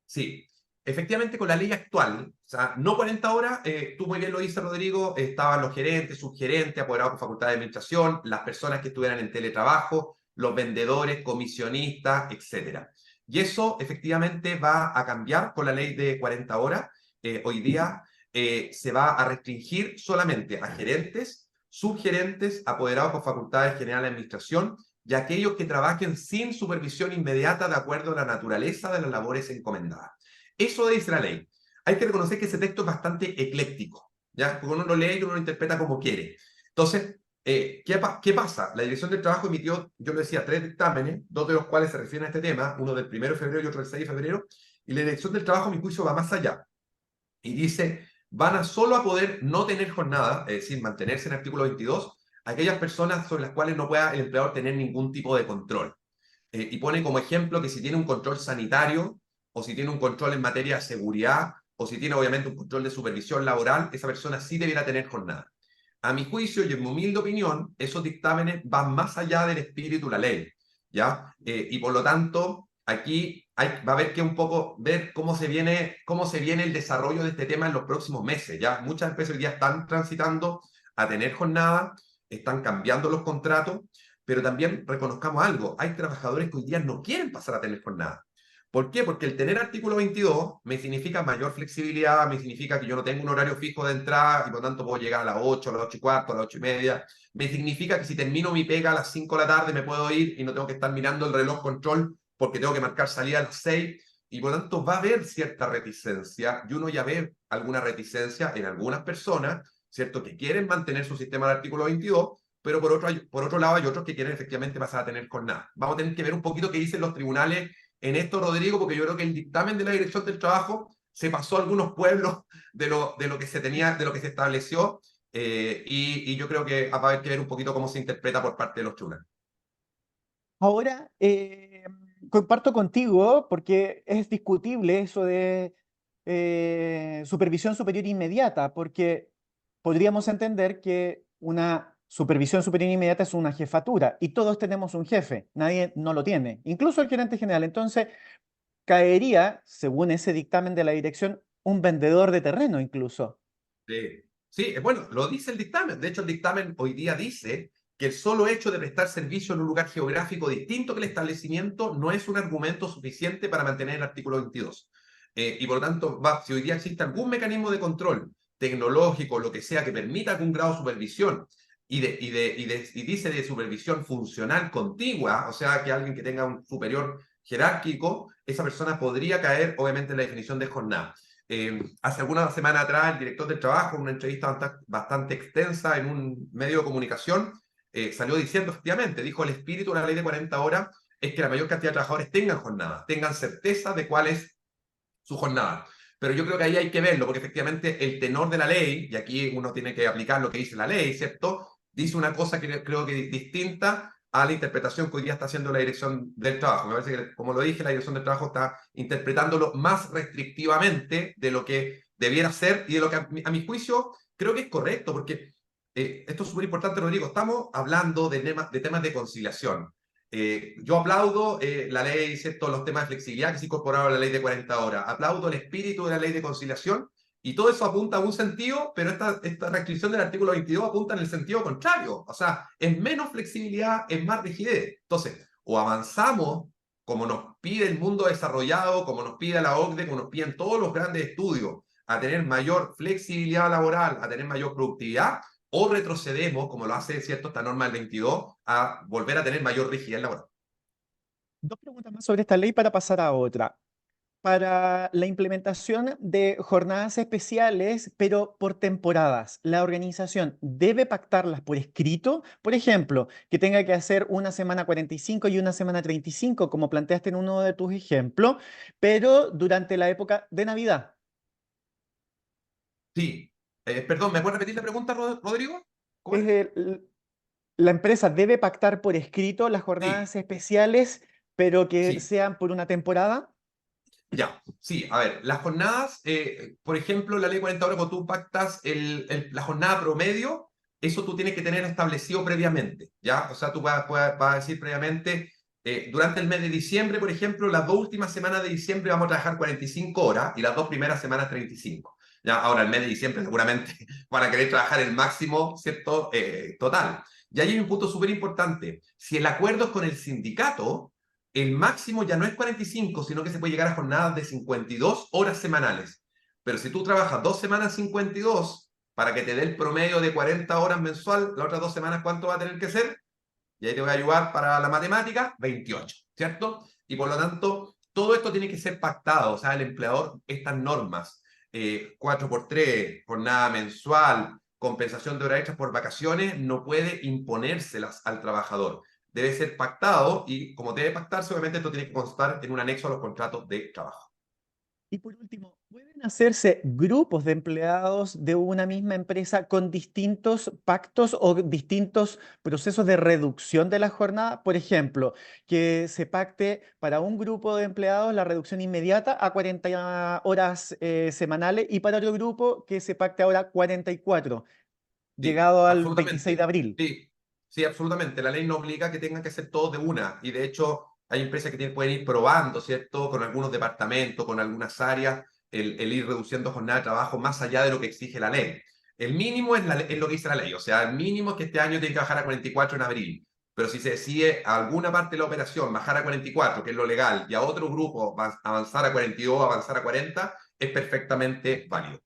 C: Sí, efectivamente con la ley actual, o sea, no 40 horas, tú muy bien lo dices, Rodrigo, estaban los gerentes, subgerentes, apoderados con facultad de administración, las personas que estuvieran en teletrabajo, los vendedores, comisionistas, etc. Y eso efectivamente va a cambiar con la ley de 40 horas. Hoy día se va a restringir solamente a gerentes, subgerentes, apoderados con facultades generales de administración y aquellos que trabajen sin supervisión inmediata de acuerdo a la naturaleza de las labores encomendadas. Eso dice la ley. Hay que reconocer que ese texto es bastante ecléctico, ¿ya? Porque uno lo lee y uno lo interpreta como quiere. Entonces, ¿qué pasa? La Dirección del Trabajo emitió, yo lo decía, 3 dictámenes, 2 de los cuales se refieren a este tema, uno del 1 de febrero y otro del 6 de febrero, y la Dirección del Trabajo, a mi juicio, va más allá. Y dice, van a solo a poder no tener jornada, es decir, mantenerse en el artículo 22, aquellas personas sobre las cuales no pueda el empleador tener ningún tipo de control. Y pone como ejemplo que si tiene un control sanitario, o si tiene un control en materia de seguridad, o si tiene obviamente un control de supervisión laboral, esa persona sí debiera tener jornada. A mi juicio y en mi humilde opinión, esos dictámenes van más allá del espíritu de la ley, ¿ya? Y por lo tanto, aquí va a haber que un poco ver cómo se viene el desarrollo de este tema en los próximos meses. Ya muchas empresas hoy día están transitando a tener jornada, están cambiando los contratos, pero también reconozcamos algo, hay trabajadores que hoy día no quieren pasar a tener jornada. ¿Por qué? Porque el tener artículo 22 me significa mayor flexibilidad, me significa que yo no tengo un horario fijo de entrada y por tanto puedo llegar a las 8, a las 8 y cuarto, a las 8 y media. Me significa que si termino mi pega a las 5 de la tarde me puedo ir y no tengo que estar mirando el reloj control porque tengo que marcar salida a las 6. Y por lo tanto va a haber cierta reticencia y uno ya ve alguna reticencia en algunas personas, ¿cierto? Que quieren mantener su sistema de artículo 22, pero por otro lado hay otros que quieren efectivamente pasar a tener jornada. Vamos a tener que ver un poquito qué dicen los tribunales en esto, Rodrigo, porque yo creo que el dictamen de la Dirección del Trabajo se pasó a algunos pueblos de lo que se tenía, de lo que se estableció, y yo creo que va a haber que ver un poquito cómo se interpreta por parte de los tribunales.
B: Ahora, comparto contigo porque es discutible eso de supervisión superior inmediata, porque podríamos entender que una supervisión superior inmediata es una jefatura y todos tenemos un jefe, nadie no lo tiene, incluso el gerente general. Entonces, caería, según ese dictamen de la dirección, un vendedor de terreno incluso.
C: Sí, sí, bueno, lo dice el dictamen. De hecho, el dictamen hoy día dice que el solo hecho de prestar servicio en un lugar geográfico distinto que el establecimiento no es un argumento suficiente para mantener el artículo 22. Y por lo tanto, si hoy día existe algún mecanismo de control tecnológico, lo que sea, que permita algún grado de supervisión y dice de supervisión funcional contigua, o sea, que alguien que tenga un superior jerárquico, esa persona podría caer, obviamente, en la definición de jornada. Hace algunas semanas atrás, el director del trabajo, en una entrevista bastante extensa en un medio de comunicación, salió diciendo efectivamente, dijo, el espíritu de la ley de 40 horas es que la mayor cantidad de trabajadores tengan jornada, tengan certeza de cuál es su jornada. Pero yo creo que ahí hay que verlo, porque efectivamente el tenor de la ley, y aquí uno tiene que aplicar lo que dice la ley, ¿cierto? Dice una cosa que creo que es distinta a la interpretación que hoy día está haciendo la Dirección del Trabajo. Me parece que, como lo dije, la Dirección del Trabajo está interpretándolo más restrictivamente de lo que debiera ser y de lo que a mi juicio creo que es correcto, porque esto es súper importante, Rodrigo. Estamos hablando de temas de conciliación. Yo aplaudo la ley, ¿cierto? Los temas de flexibilidad que se incorporaron a la ley de 40 horas. Aplaudo el espíritu de la ley de conciliación y todo eso apunta a un sentido, pero esta restricción del artículo 22 apunta en el sentido contrario. O sea, es menos flexibilidad, es más rigidez. Entonces, o avanzamos como nos pide el mundo desarrollado, como nos pide la OCDE, como nos piden todos los grandes estudios, a tener mayor flexibilidad laboral, a tener mayor productividad, o retrocedemos, como lo hace, ¿cierto?, esta norma del 22, a volver a tener mayor rigidez laboral.
B: Dos preguntas más sobre esta ley para pasar a otra. Para la implementación de jornadas especiales, pero por temporadas, ¿la organización debe pactarlas por escrito? Por ejemplo, que tenga que hacer una semana 45 y una semana 35, como planteaste en uno de tus ejemplos, pero durante la época de Navidad.
C: Sí. Perdón, ¿me puedes repetir la pregunta, Rodrigo? ¿Cómo
B: Es
C: era?
B: la empresa debe pactar por escrito las
C: Sí,
B: jornadas especiales, pero que
C: sí.
B: sean por una temporada.
C: Ya, sí, a ver, las jornadas, por ejemplo, la ley 40 horas, cuando tú pactas la jornada promedio, eso tú tienes que tener establecido previamente, ¿ya? O sea, tú vas a decir previamente, durante el mes de diciembre, por ejemplo, las dos últimas semanas de diciembre vamos a trabajar 45 horas y las dos primeras semanas 35. ¿Ya? Ahora, el mes de diciembre seguramente van a querer trabajar el máximo, ¿cierto? Total. Y ahí hay un punto súper importante. Si el acuerdo es con el sindicato, el máximo ya no es 45, sino que se puede llegar a jornadas de 52 horas semanales. Pero si tú trabajas 2 semanas 52 para que te dé el promedio de 40 horas mensual, las otras 2 semanas, ¿cuánto va a tener que ser? Y ahí te voy a ayudar para la matemática, 28, ¿cierto? Y por lo tanto, todo esto tiene que ser pactado. O sea, el empleador, estas normas, 4x3, jornada mensual, compensación de horas extras por vacaciones, no puede imponérselas al trabajador. Debe ser pactado y como debe pactarse, obviamente esto tiene que constar en un anexo a los contratos de trabajo.
B: Y por último, ¿pueden hacerse grupos de empleados de una misma empresa con distintos pactos o distintos procesos de reducción de la jornada? Por ejemplo, que se pacte para un grupo de empleados la reducción inmediata a 40 horas semanales y para otro grupo que se pacte ahora 44,
C: Sí,
B: llegado al 26 de
C: absolutamente.
B: abril.
C: Sí, sí, absolutamente. La ley no obliga a que tengan que ser todos de una. Y de hecho, hay empresas que pueden ir probando, ¿cierto? Con algunos departamentos, con algunas áreas, el ir reduciendo jornada de trabajo más allá de lo que exige la ley. El mínimo es lo que dice la ley, o sea, el mínimo es que este año tiene que bajar a 44 en abril. Pero si se decide a alguna parte de la operación bajar a 44, que es lo legal, y a otro grupo avanzar a 42, avanzar a 40, es perfectamente válido.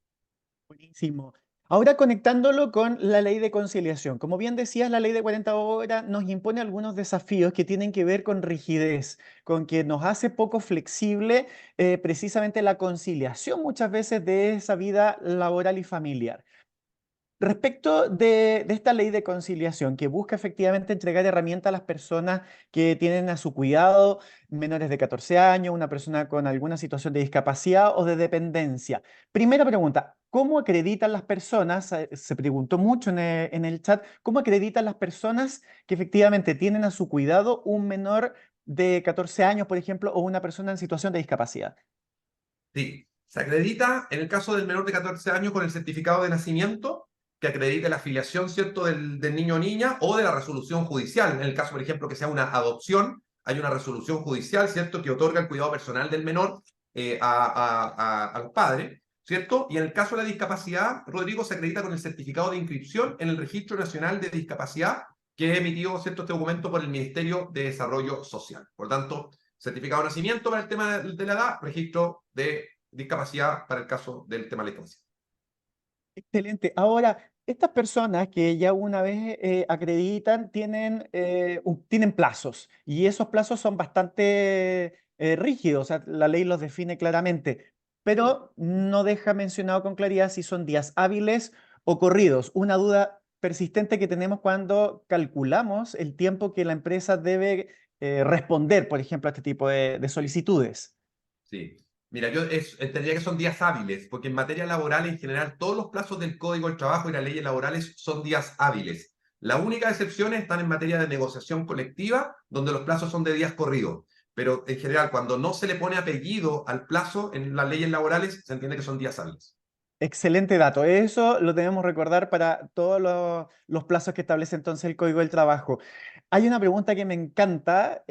B: Buenísimo. Ahora conectándolo con la ley de conciliación. Como bien decías, la ley de 40 horas nos impone algunos desafíos que tienen que ver con rigidez, con que nos hace poco flexible precisamente la conciliación muchas veces de esa vida laboral y familiar. Respecto de esta ley de conciliación que busca efectivamente entregar herramientas a las personas que tienen a su cuidado menores de 14 años, una persona con alguna situación de discapacidad o de dependencia. Primera pregunta, ¿cómo acreditan las personas? Se preguntó mucho en el chat, ¿cómo acreditan las personas que efectivamente tienen a su cuidado un menor de 14 años, por ejemplo, o una persona en situación de discapacidad?
C: Sí, se acredita en el caso del menor de 14 años con el certificado de nacimiento que acredite la afiliación, ¿cierto?, del niño o niña o de la resolución judicial. En el caso, por ejemplo, que sea una adopción, hay una resolución judicial, ¿cierto?, que otorga el cuidado personal del menor a los padres, ¿cierto? Y en el caso de la discapacidad, Rodrigo, se acredita con el certificado de inscripción en el Registro Nacional de Discapacidad que emitió, ¿cierto?, este documento por el Ministerio de Desarrollo Social. Por tanto, certificado de nacimiento para el tema de la edad, registro de discapacidad para el caso del tema de la discapacidad.
B: Excelente. Ahora, estas personas que ya una vez acreditan tienen plazos y esos plazos son bastante rígidos, o sea, la ley los define claramente, pero no deja mencionado con claridad si son días hábiles o corridos. Una duda persistente que tenemos cuando calculamos el tiempo que la empresa debe responder, por ejemplo, a este tipo de solicitudes.
C: Sí. Mira, yo entendería que son días hábiles, porque en materia laboral en general todos los plazos del Código del Trabajo y las leyes laborales son días hábiles. La única excepción están en materia de negociación colectiva, donde los plazos son de días corridos. Pero en general, cuando no se le pone apellido al plazo en las leyes laborales, se entiende que son días hábiles.
B: Excelente dato. Eso lo debemos recordar para todos los plazos que establece entonces el Código del Trabajo. Hay una pregunta que me encanta.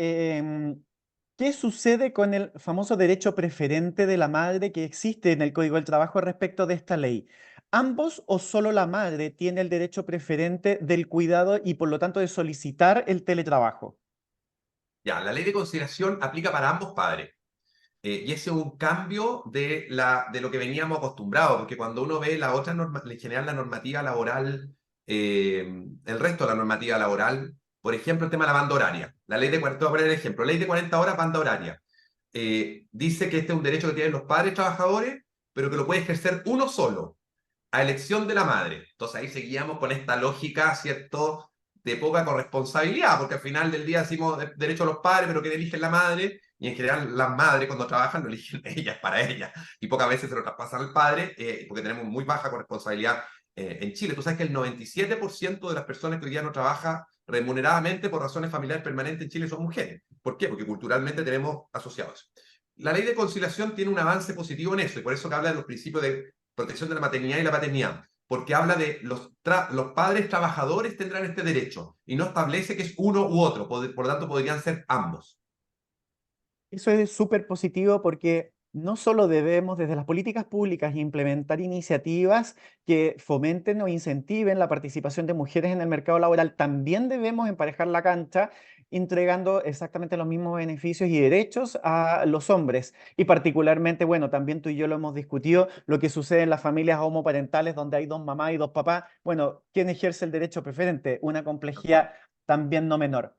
B: ¿Qué sucede con el famoso derecho preferente de la madre que existe en el Código del Trabajo respecto de esta ley? ¿Ambos o solo la madre tiene el derecho preferente del cuidado y por lo tanto de solicitar el teletrabajo?
C: Ya, la ley de conciliación aplica para ambos padres. Y ese es un cambio de lo que veníamos acostumbrados, porque cuando uno ve la otra norma, en general la normativa laboral, el resto de la normativa laboral, por ejemplo, el tema de la banda horaria. La ley de 40, voy a poner el ejemplo, ley de 40 horas, banda horaria. Dice que este es un derecho que tienen los padres trabajadores, pero que lo puede ejercer uno solo, a elección de la madre. Entonces ahí seguíamos con esta lógica, ¿cierto?, de poca corresponsabilidad, porque al final del día decimos derecho a los padres, pero que eligen la madre, y en general las madres cuando trabajan lo eligen ellas para ellas, y pocas veces se lo traspasan al padre, porque tenemos muy baja corresponsabilidad en Chile. Tú sabes que el 97% de las personas que hoy día no trabajan remuneradamente por razones familiares permanentes en Chile son mujeres. ¿Por qué? Porque culturalmente tenemos asociados. La ley de conciliación tiene un avance positivo en eso, y por eso que habla de los principios de protección de la maternidad y la paternidad, porque habla de los padres trabajadores tendrán este derecho y no establece que es uno u otro, por lo tanto podrían ser ambos.
B: Eso es súper positivo porque no solo debemos desde las políticas públicas implementar iniciativas que fomenten o incentiven la participación de mujeres en el mercado laboral, también debemos emparejar la cancha entregando exactamente los mismos beneficios y derechos a los hombres. Y particularmente, bueno, también tú y yo lo hemos discutido, lo que sucede en las familias homoparentales donde hay dos mamás y dos papás. Bueno, ¿quién ejerce el derecho preferente? Una complejidad también no menor.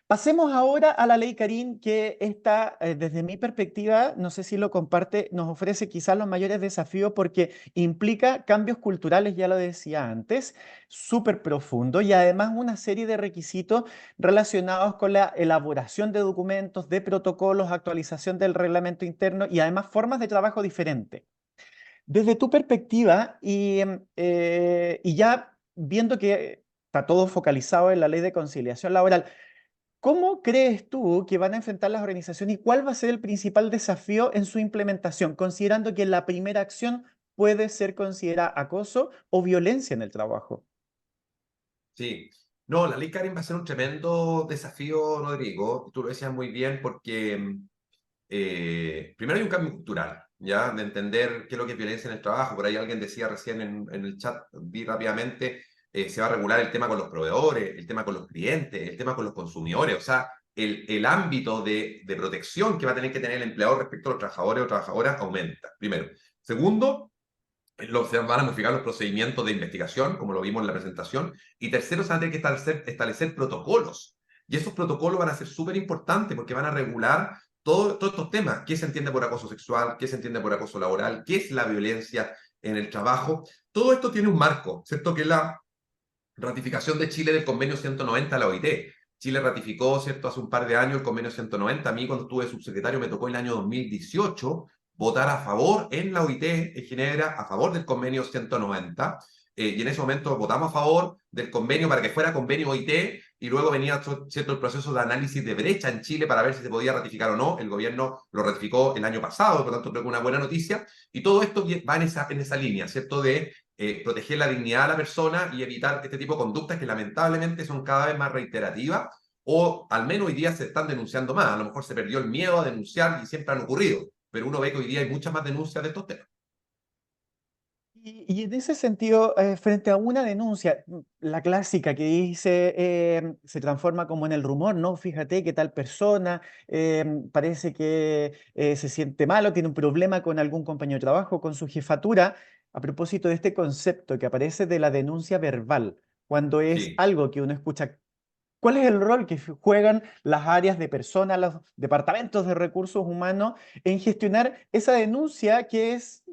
B: Pasemos ahora a la ley Karim, que está, desde mi perspectiva, no sé si lo comparte, nos ofrece quizás los mayores desafíos porque implica cambios culturales, ya lo decía antes, súper profundo y además una serie de requisitos relacionados con la elaboración de documentos, de protocolos, actualización del reglamento interno y además formas de trabajo diferentes. Desde tu perspectiva y ya viendo que está todo focalizado en la ley de conciliación laboral, ¿cómo crees tú que van a enfrentar las organizaciones y cuál va a ser el principal desafío en su implementación, considerando que la primera acción puede ser considerada acoso o violencia en el trabajo?
C: Sí. No, la ley Karen va a ser un tremendo desafío, Rodrigo. Tú lo decías muy bien porque primero hay un cambio cultural, ¿ya? De entender qué es lo que es violencia en el trabajo. Por ahí alguien decía recién en el chat, vi rápidamente, se va a regular el tema con los proveedores, el tema con los clientes, el tema con los consumidores. O sea, el ámbito de protección que va a tener que tener el empleador respecto a los trabajadores o trabajadoras aumenta, primero. Segundo, se van a modificar los procedimientos de investigación, como lo vimos en la presentación. Y tercero, se van a tener que establecer protocolos. Y esos protocolos van a ser súper importantes porque van a regular todos estos temas. ¿Qué se entiende por acoso sexual? ¿Qué se entiende por acoso laboral? ¿Qué es la violencia en el trabajo? Todo esto tiene un marco, ¿cierto? Que es la ratificación de Chile del convenio 190 de la OIT. Chile ratificó, ¿cierto?, hace un par de años el convenio 190. A mí, cuando estuve subsecretario, me tocó en el año 2018 votar a favor en la OIT, en Ginebra, a favor del convenio 190. Y en ese momento votamos a favor del convenio para que fuera convenio OIT, y luego venía, ¿cierto?, el proceso de análisis de brecha en Chile para ver si se podía ratificar o no. El gobierno lo ratificó el año pasado, por lo tanto creo que es una buena noticia. Y todo esto va en esa línea, ¿cierto?, de proteger la dignidad de la persona y evitar este tipo de conductas que lamentablemente son cada vez más reiterativas, o al menos hoy día se están denunciando más. A lo mejor se perdió el miedo a denunciar y siempre han ocurrido, pero uno ve que hoy día hay muchas más denuncias de estos temas.
B: Y en ese sentido, frente a una denuncia, la clásica que dice, se transforma como en el rumor, ¿no? Fíjate que tal persona parece que se siente malo, tiene un problema con algún compañero de trabajo, con su jefatura. A propósito de este concepto que aparece de la denuncia verbal, cuando es
C: Sí,
B: algo que uno escucha, ¿cuál es el rol que juegan las áreas de personas, los departamentos de recursos humanos en gestionar esa denuncia que es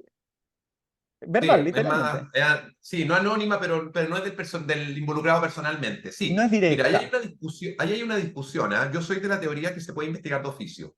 B: verbal,
C: sí, es más,
B: literalmente?
C: sí, no anónima, pero no es del involucrado personalmente.
B: No
C: Sí,
B: es
C: mira,
B: directa.
C: ahí hay una discusión, ¿ah? Yo soy de la teoría que se puede investigar de oficio.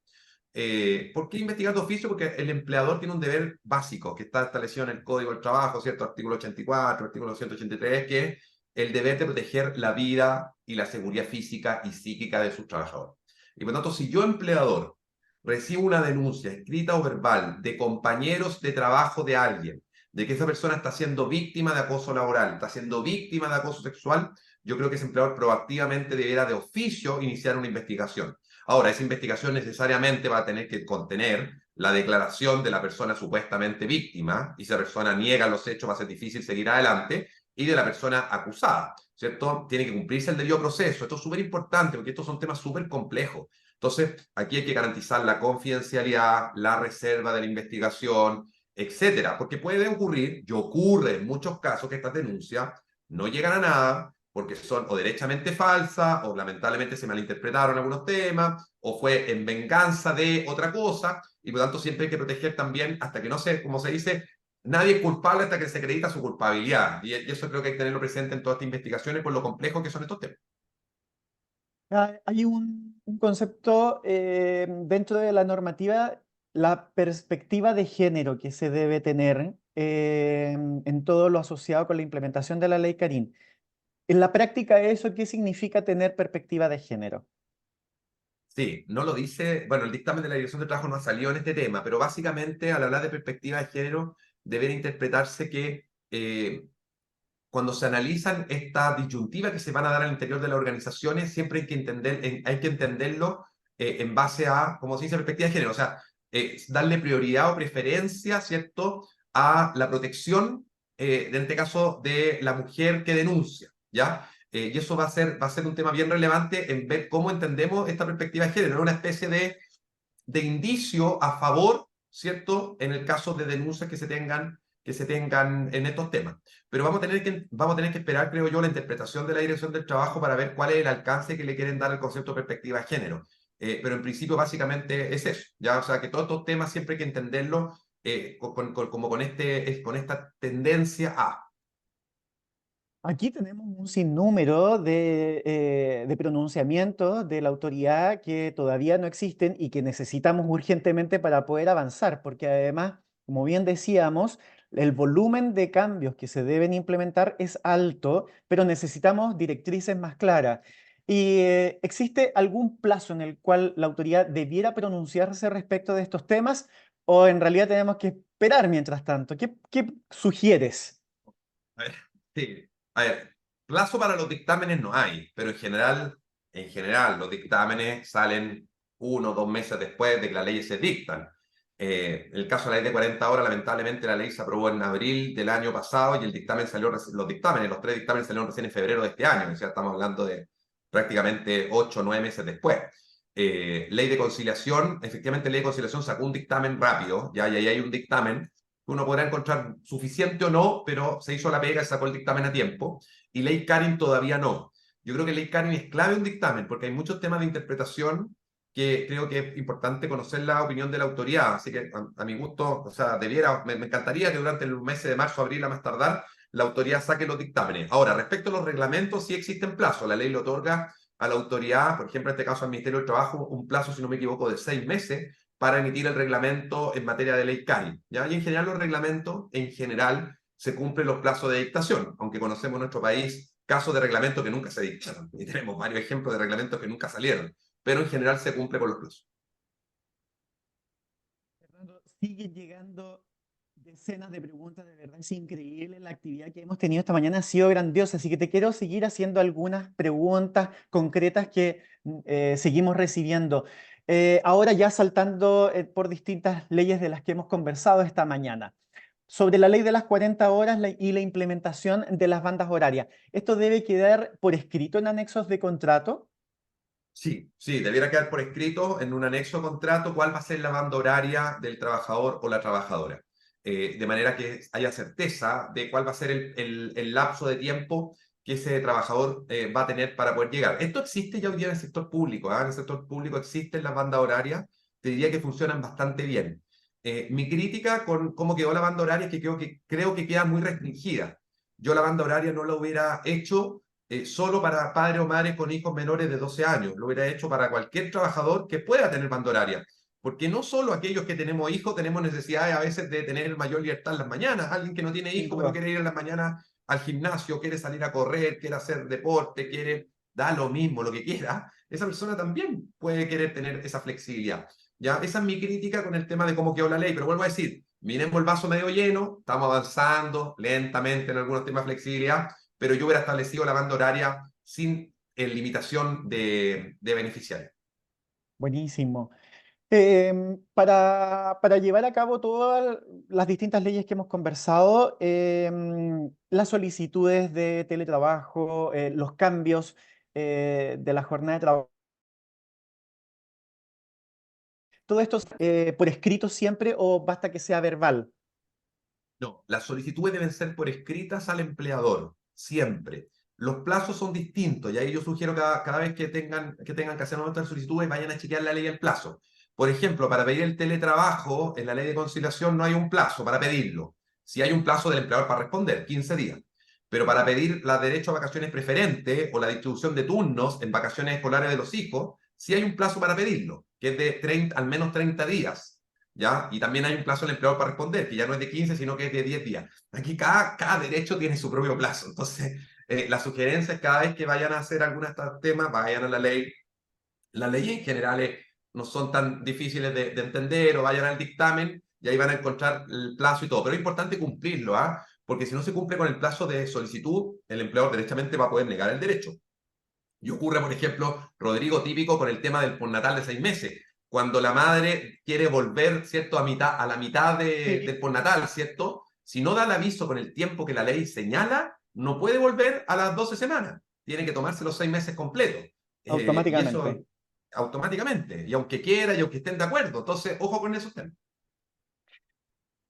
C: ¿Por qué investigar de oficio? Porque el empleador tiene un deber básico que está establecido en el Código del Trabajo, ¿cierto? Artículo 84, artículo 183, que es el deber de proteger la vida y la seguridad física y psíquica de sus trabajadores. Y por lo tanto, si yo, empleador, recibo una denuncia escrita o verbal de compañeros de trabajo de alguien, de que esa persona está siendo víctima de acoso laboral, está siendo víctima de acoso sexual, yo creo que ese empleador proactivamente deberá de oficio iniciar una investigación. Ahora, esa investigación necesariamente va a tener que contener la declaración de la persona supuestamente víctima, y si esa persona niega los hechos va a ser difícil seguir adelante, y de la persona acusada, ¿cierto? Tiene que cumplirse el debido proceso. Esto es súper importante porque estos son temas súper complejos. Entonces, aquí hay que garantizar la confidencialidad, la reserva de la investigación, etcétera, porque puede ocurrir, y ocurre en muchos casos, que estas denuncias no llegan a nada porque son o derechamente falsas, o lamentablemente se malinterpretaron algunos temas, o fue en venganza de otra cosa, y por lo tanto siempre hay que proteger también hasta que no se, como se dice, nadie es culpable hasta que se acredita su culpabilidad. Y eso creo que hay que tenerlo presente en todas estas investigaciones por lo complejo que son estos temas.
B: Hay un concepto dentro de la normativa, la perspectiva de género que se debe tener en todo lo asociado con la implementación de la ley Carín. En la práctica, ¿eso qué significa tener perspectiva de género?
C: Sí, no lo dice, bueno, el dictamen de la Dirección de Trabajo no ha salido en este tema, pero básicamente al hablar de perspectiva de género, debe interpretarse que cuando se analizan esta disyuntiva que se van a dar al interior de las organizaciones, siempre hay que hay que entenderlo en base a, como se dice, perspectiva de género, o sea, darle prioridad o preferencia, ¿cierto?, a la protección, en este caso, de la mujer que denuncia, ¿ya? Y eso va a ser un tema bien relevante en ver cómo entendemos esta perspectiva de género, una especie de indicio a favor, ¿cierto?, en el caso de denuncias que se tengan en estos temas. Pero vamos a tener que esperar, creo yo, la interpretación de la Dirección del Trabajo para ver cuál es el alcance que le quieren dar al concepto de perspectiva de género. Pero en principio, básicamente es eso, ¿ya? O sea, que todos estos temas siempre hay que entenderlos como con esta tendencia a.
B: Aquí tenemos un sinnúmero de pronunciamientos de la autoridad que todavía no existen y que necesitamos urgentemente para poder avanzar, porque además, como bien decíamos, el volumen de cambios que se deben implementar es alto, pero necesitamos directrices más claras. ¿Y existe algún plazo en el cual la autoridad debiera pronunciarse respecto de estos temas o en realidad tenemos que esperar mientras tanto? ¿Qué sugieres?
C: A ver, sí. A ver, Plazo para los dictámenes no hay, pero en general los dictámenes salen 1 o 2 meses después de que las leyes se dictan. El caso de la ley de 40 horas, lamentablemente la ley se aprobó en abril del año pasado y el dictamen salió, los 3 dictámenes salieron recién en febrero de este año, o sea, estamos hablando de prácticamente 8 o 9 meses después. Ley de conciliación, efectivamente, ley de conciliación sacó un dictamen rápido, ya, y ahí hay un dictamen que uno podrá encontrar suficiente o no, pero se hizo la pega y sacó el dictamen a tiempo. Y ley Karin todavía no. Yo creo que ley Karin es clave un dictamen, porque hay muchos temas de interpretación que creo que es importante conocer la opinión de la autoridad. Así que a mi gusto, o sea, me encantaría que durante el mes de marzo, abril, a más tardar, la autoridad saque los dictámenes. Ahora, respecto a los reglamentos, sí existen plazos. La ley le otorga a la autoridad, por ejemplo, en este caso al Ministerio del Trabajo, un plazo, si no me equivoco, de 6 meses para emitir el reglamento en materia de ley CARI. ¿Ya? Y en general los reglamentos, en general, se cumplen los plazos de dictación, aunque conocemos en nuestro país casos de reglamentos que nunca se dictaron. Y tenemos varios ejemplos de reglamentos que nunca salieron, pero en general se cumple con los plazos.
B: Fernando, siguen llegando decenas de preguntas, de verdad es increíble la actividad que hemos tenido esta mañana, ha sido grandiosa, así que te quiero seguir haciendo algunas preguntas concretas que seguimos recibiendo. Ahora ya saltando por distintas leyes de las que hemos conversado esta mañana. Sobre la ley de las 40 horas y la implementación de las bandas horarias. ¿Esto debe quedar por escrito en anexos de contrato?
C: Sí, sí, debiera quedar por escrito en un anexo contrato cuál va a ser la banda horaria del trabajador o la trabajadora, de manera que haya certeza de cuál va a ser el lapso de tiempo que ese trabajador va a tener para poder llegar. Esto existe ya hoy día en el sector público, ¿eh? En el sector público existen las bandas horarias, te diría que funcionan bastante bien. Mi crítica con cómo quedó la banda horaria es que creo que queda muy restringida. Yo la banda horaria no la hubiera hecho solo para padres o madres con hijos menores de 12 años. Lo hubiera hecho para cualquier trabajador que pueda tener banda horaria. Porque no solo aquellos que tenemos hijos tenemos necesidades a veces de tener mayor libertad en las mañanas. Alguien que no tiene
B: Sin
C: hijos pero
B: duda.
C: quiere ir en las mañanas al gimnasio, quiere salir a correr, quiere hacer deporte, da lo mismo, lo que quiera. Esa persona también puede querer tener esa flexibilidad. ¿Ya? Esa es mi crítica con el tema de cómo quedó la ley. Pero vuelvo a decir, miremos el vaso medio lleno, estamos avanzando lentamente en algunos temas de flexibilidad, pero yo hubiera establecido la banda horaria sin limitación de beneficiarios.
B: Buenísimo. Para llevar a cabo todas las distintas leyes que hemos conversado, las solicitudes de teletrabajo, los cambios de la jornada de trabajo, ¿todo esto por escrito siempre o basta que sea verbal?
C: No, las solicitudes deben ser por escritas al empleador, siempre. Los plazos son distintos y ahí yo sugiero que cada vez que tengan que hacer nuestras solicitudes vayan a chequear la ley del plazo. Por ejemplo, para pedir el teletrabajo, en la ley de conciliación no hay un plazo para pedirlo. Si hay un plazo del empleador para responder, 15 días. Pero para pedir la derecho a vacaciones preferentes o la distribución de turnos en vacaciones escolares de los hijos, sí hay un plazo para pedirlo, que es de al menos 30 días. ¿Ya? Y también hay un plazo del empleador para responder, que ya no es de 15, sino que es de 10 días. Aquí cada derecho tiene su propio plazo. Entonces, la sugerencia es cada vez que vayan a hacer alguno de estos temas, vayan a la ley. Las leyes en general no son tan difíciles de entender, o vayan al dictamen y ahí van a encontrar el plazo y todo. Pero es importante cumplirlo, ¿ah? Porque si no se cumple con el plazo de solicitud, el empleador directamente va a poder negar el derecho. Y ocurre, por ejemplo, Rodrigo, típico con el tema del postnatal de 6 meses. Cuando la madre quiere volver, ¿cierto?, a la mitad
B: Sí.
C: del postnatal, ¿cierto? Si no da el aviso con el tiempo que la ley señala, no puede volver a las 12 semanas. Tiene que tomarse los 6 meses completos. Y eso
B: Automáticamente.
C: automáticamente. Y aunque quiera y aunque estén de acuerdo. Entonces, ojo con esos temas.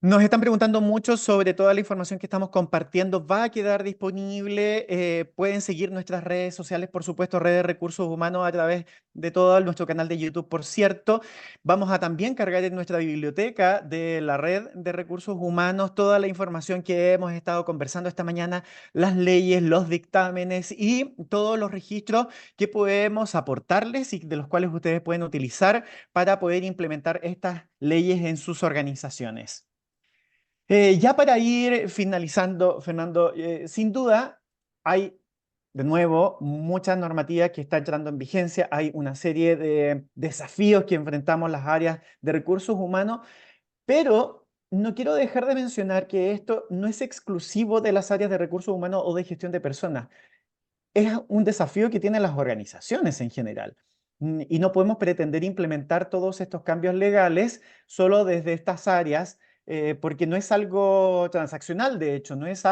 B: Nos están preguntando mucho sobre toda la información que estamos compartiendo. Va a quedar disponible. Pueden seguir nuestras redes sociales, por supuesto, Red de Recursos Humanos a través de todo nuestro canal de YouTube, por cierto. Vamos a también cargar en nuestra biblioteca de la Red de Recursos Humanos toda la información que hemos estado conversando esta mañana, las leyes, los dictámenes y todos los registros que podemos aportarles y de los cuales ustedes pueden utilizar para poder implementar estas leyes en sus organizaciones. Ya para ir finalizando, Fernando, sin duda hay de nuevo muchas normativas que están entrando en vigencia, hay una serie de desafíos que enfrentamos las áreas de recursos humanos, pero no quiero dejar de mencionar que esto no es exclusivo de las áreas de recursos humanos o de gestión de personas. es un desafío que tienen las organizaciones en general. Y no podemos pretender implementar todos estos cambios legales solo desde estas áreas, porque no es algo transaccional, de hecho, no es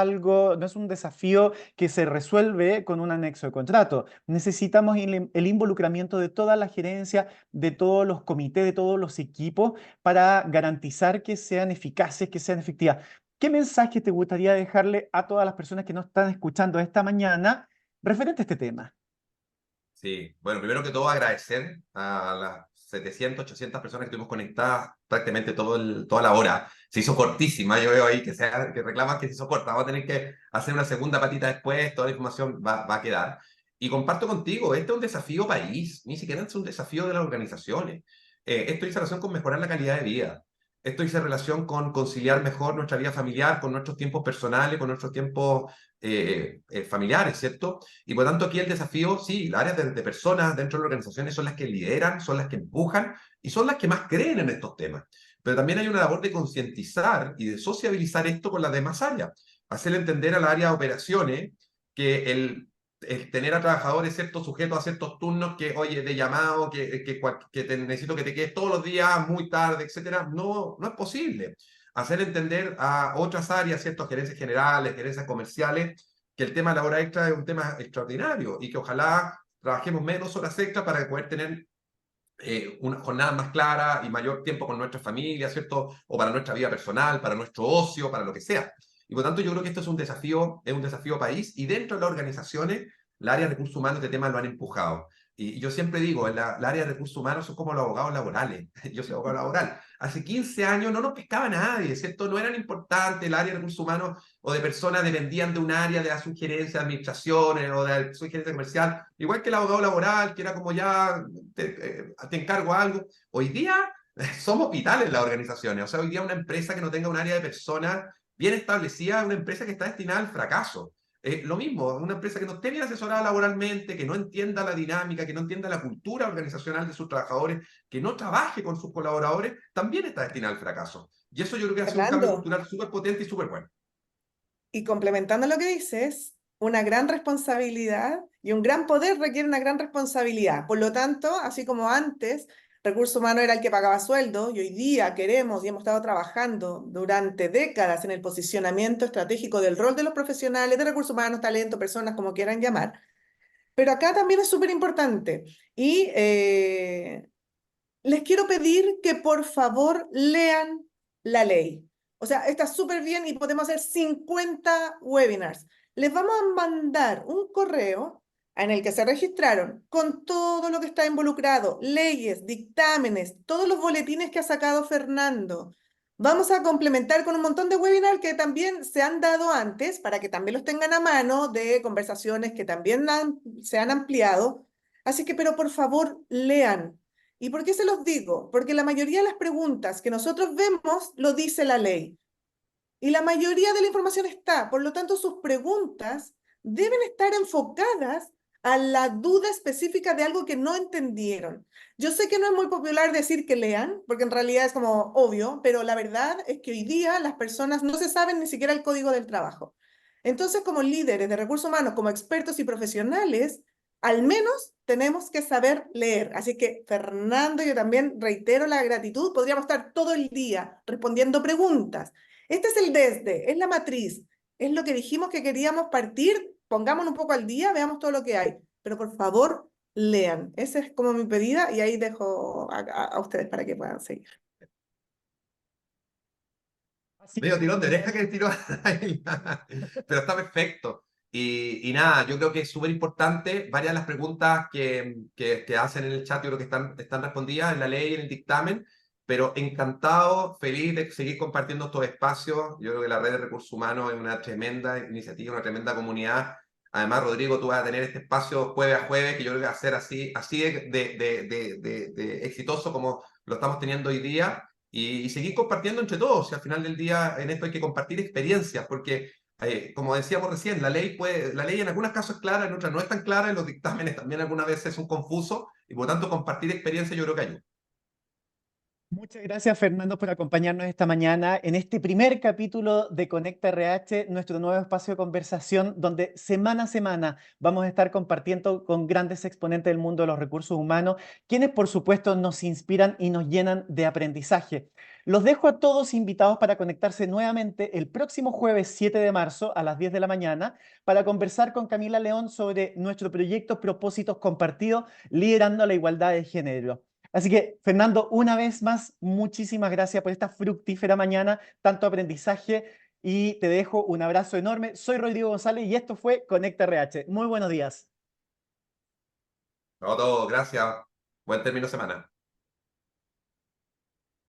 B: un desafío que se resuelve con un anexo de contrato. Necesitamos el involucramiento de toda la gerencia, de todos los comités, de todos los equipos para garantizar que sean eficaces, que sean efectivas. ¿Qué mensaje te gustaría dejarle a todas las personas que nos están escuchando esta mañana referente a este tema?
C: Sí, bueno, primero que todo agradecer a las 700, 800 personas que estuvimos conectadas prácticamente toda la hora. Se hizo cortísima, yo veo ahí que reclaman que se hizo corta. Vamos a tener que hacer una segunda patita después, toda la información va a quedar. Y comparto contigo, este es un desafío país, ni siquiera es un desafío de las organizaciones. Esto dice relación con mejorar la calidad de vida. Esto dice relación con conciliar mejor nuestra vida familiar, con nuestros tiempos personales, con nuestros tiempos familiares, ¿cierto? Y por tanto aquí el desafío, sí, las áreas de personas dentro de las organizaciones son las que lideran, son las que empujan y son las que más creen en estos temas. Pero también hay una labor de concientizar y de sociabilizar esto con las demás áreas. Hacerle entender a la área de operaciones que el tener a trabajadores ciertos sujetos a ciertos turnos que, oye, de llamado, que necesito que te quedes todos los días, muy tarde, etcétera, no es posible. Hacer entender a otras áreas, ciertas gerencias generales, gerencias comerciales, que el tema de la hora extra es un tema extraordinario y que ojalá trabajemos menos horas extra para poder tener una jornada más clara y mayor tiempo con nuestra familia, ¿cierto? O para nuestra vida personal, para nuestro ocio, para lo que sea. Y por tanto yo creo que esto es un desafío país y dentro de las organizaciones, la área de recursos humanos este tema lo han empujado. Y yo siempre digo, la área de recursos humanos son como los abogados laborales. Yo soy abogado laboral. Hace 15 años no nos pescaba nadie, ¿cierto? No eran importantes, el área de recursos humanos o de personas dependían de un área de la sugerencia de administraciones o de la sugerencia comercial, igual que el abogado laboral, que era como ya te encargo algo. Hoy día somos vitales las organizaciones, o sea, hoy día una empresa que no tenga un área de personas bien establecida es una empresa que está destinada al fracaso. Lo mismo, una empresa que no esté bien asesorada laboralmente, que no entienda la dinámica, que no entienda la cultura organizacional de sus trabajadores, que no trabaje con sus colaboradores, también está destinada al fracaso. Y eso yo creo que ha sido un cambio
A: Fernando,
C: cultural súper potente y súper bueno.
A: y complementando lo que dices, una gran responsabilidad y un gran poder requiere una gran responsabilidad. Por lo tanto, así como antes, recursos humanos era el que pagaba sueldo y hoy día queremos y hemos estado trabajando durante décadas en el posicionamiento estratégico del rol de los profesionales de recursos humanos, talento, personas, como quieran llamar. Pero acá también es súper importante y les quiero pedir que por favor lean la ley. O sea, está súper bien y podemos hacer 50 webinars. Les vamos a mandar un correo en el que se registraron con todo lo que está involucrado, leyes, dictámenes, todos los boletines que ha sacado Fernando. Vamos a complementar con un montón de webinars que también se han dado antes para que también los tengan a mano de conversaciones que también se han ampliado. Así que, pero por favor, lean. ¿Y por qué se los digo? Porque la mayoría de las preguntas que nosotros vemos lo dice la ley. Y la mayoría de la información está. Por lo tanto, sus preguntas deben estar enfocadas a la duda específica de algo que no entendieron. Yo sé que no es muy popular decir que lean, porque en realidad es como obvio, pero la verdad es que hoy día las personas no se saben ni siquiera el código del trabajo. Entonces, como líderes de recursos humanos, como expertos y profesionales, al menos tenemos que saber leer. Así que, Fernando, yo también reitero la gratitud. Podríamos estar todo el día respondiendo preguntas. Este es el desde, es la matriz, es lo que dijimos que queríamos partir. Pongámonos un poco al día, veamos todo lo que hay. Pero por favor, lean. Esa es como mi pedida y ahí dejo a ustedes para que puedan seguir.
B: Así
C: Medio tirón de
B: es.
C: oreja que tiró ahí, pero está perfecto. Y nada, yo creo que es súper importante. Varias de las preguntas que hacen en el chat, yo creo que están respondidas en la ley, en el dictamen, pero encantado, feliz de seguir compartiendo estos espacios. Yo creo que la red de recursos humanos es una tremenda iniciativa, una tremenda comunidad. Además, Rodrigo, tú vas a tener este espacio jueves a jueves, que yo creo que va a ser así de exitoso como lo estamos teniendo hoy día y seguir compartiendo entre todos. Y al final del día en esto hay que compartir experiencias, porque como decíamos recién, la ley en algunos casos es clara, en otras no es tan clara, y los dictámenes también algunas veces son confusos, y por tanto compartir experiencias yo creo que ayuda.
B: Muchas gracias, Fernando, por acompañarnos esta mañana en este primer capítulo de Conecta RH, nuestro nuevo espacio de conversación, donde semana a semana vamos a estar compartiendo con grandes exponentes del mundo de los recursos humanos, quienes por supuesto nos inspiran y nos llenan de aprendizaje. Los dejo a todos invitados para conectarse nuevamente el próximo jueves 7 de marzo a las 10 de la mañana para conversar con Camila León sobre nuestro proyecto Propósitos Compartidos, liderando la igualdad de género. Así que, Fernando, una vez más, muchísimas gracias por esta fructífera mañana, tanto aprendizaje, y te dejo un abrazo enorme. Soy Rodrigo González y esto fue Conecta RH. Muy buenos días.
C: No, todo, gracias. Buen término de semana.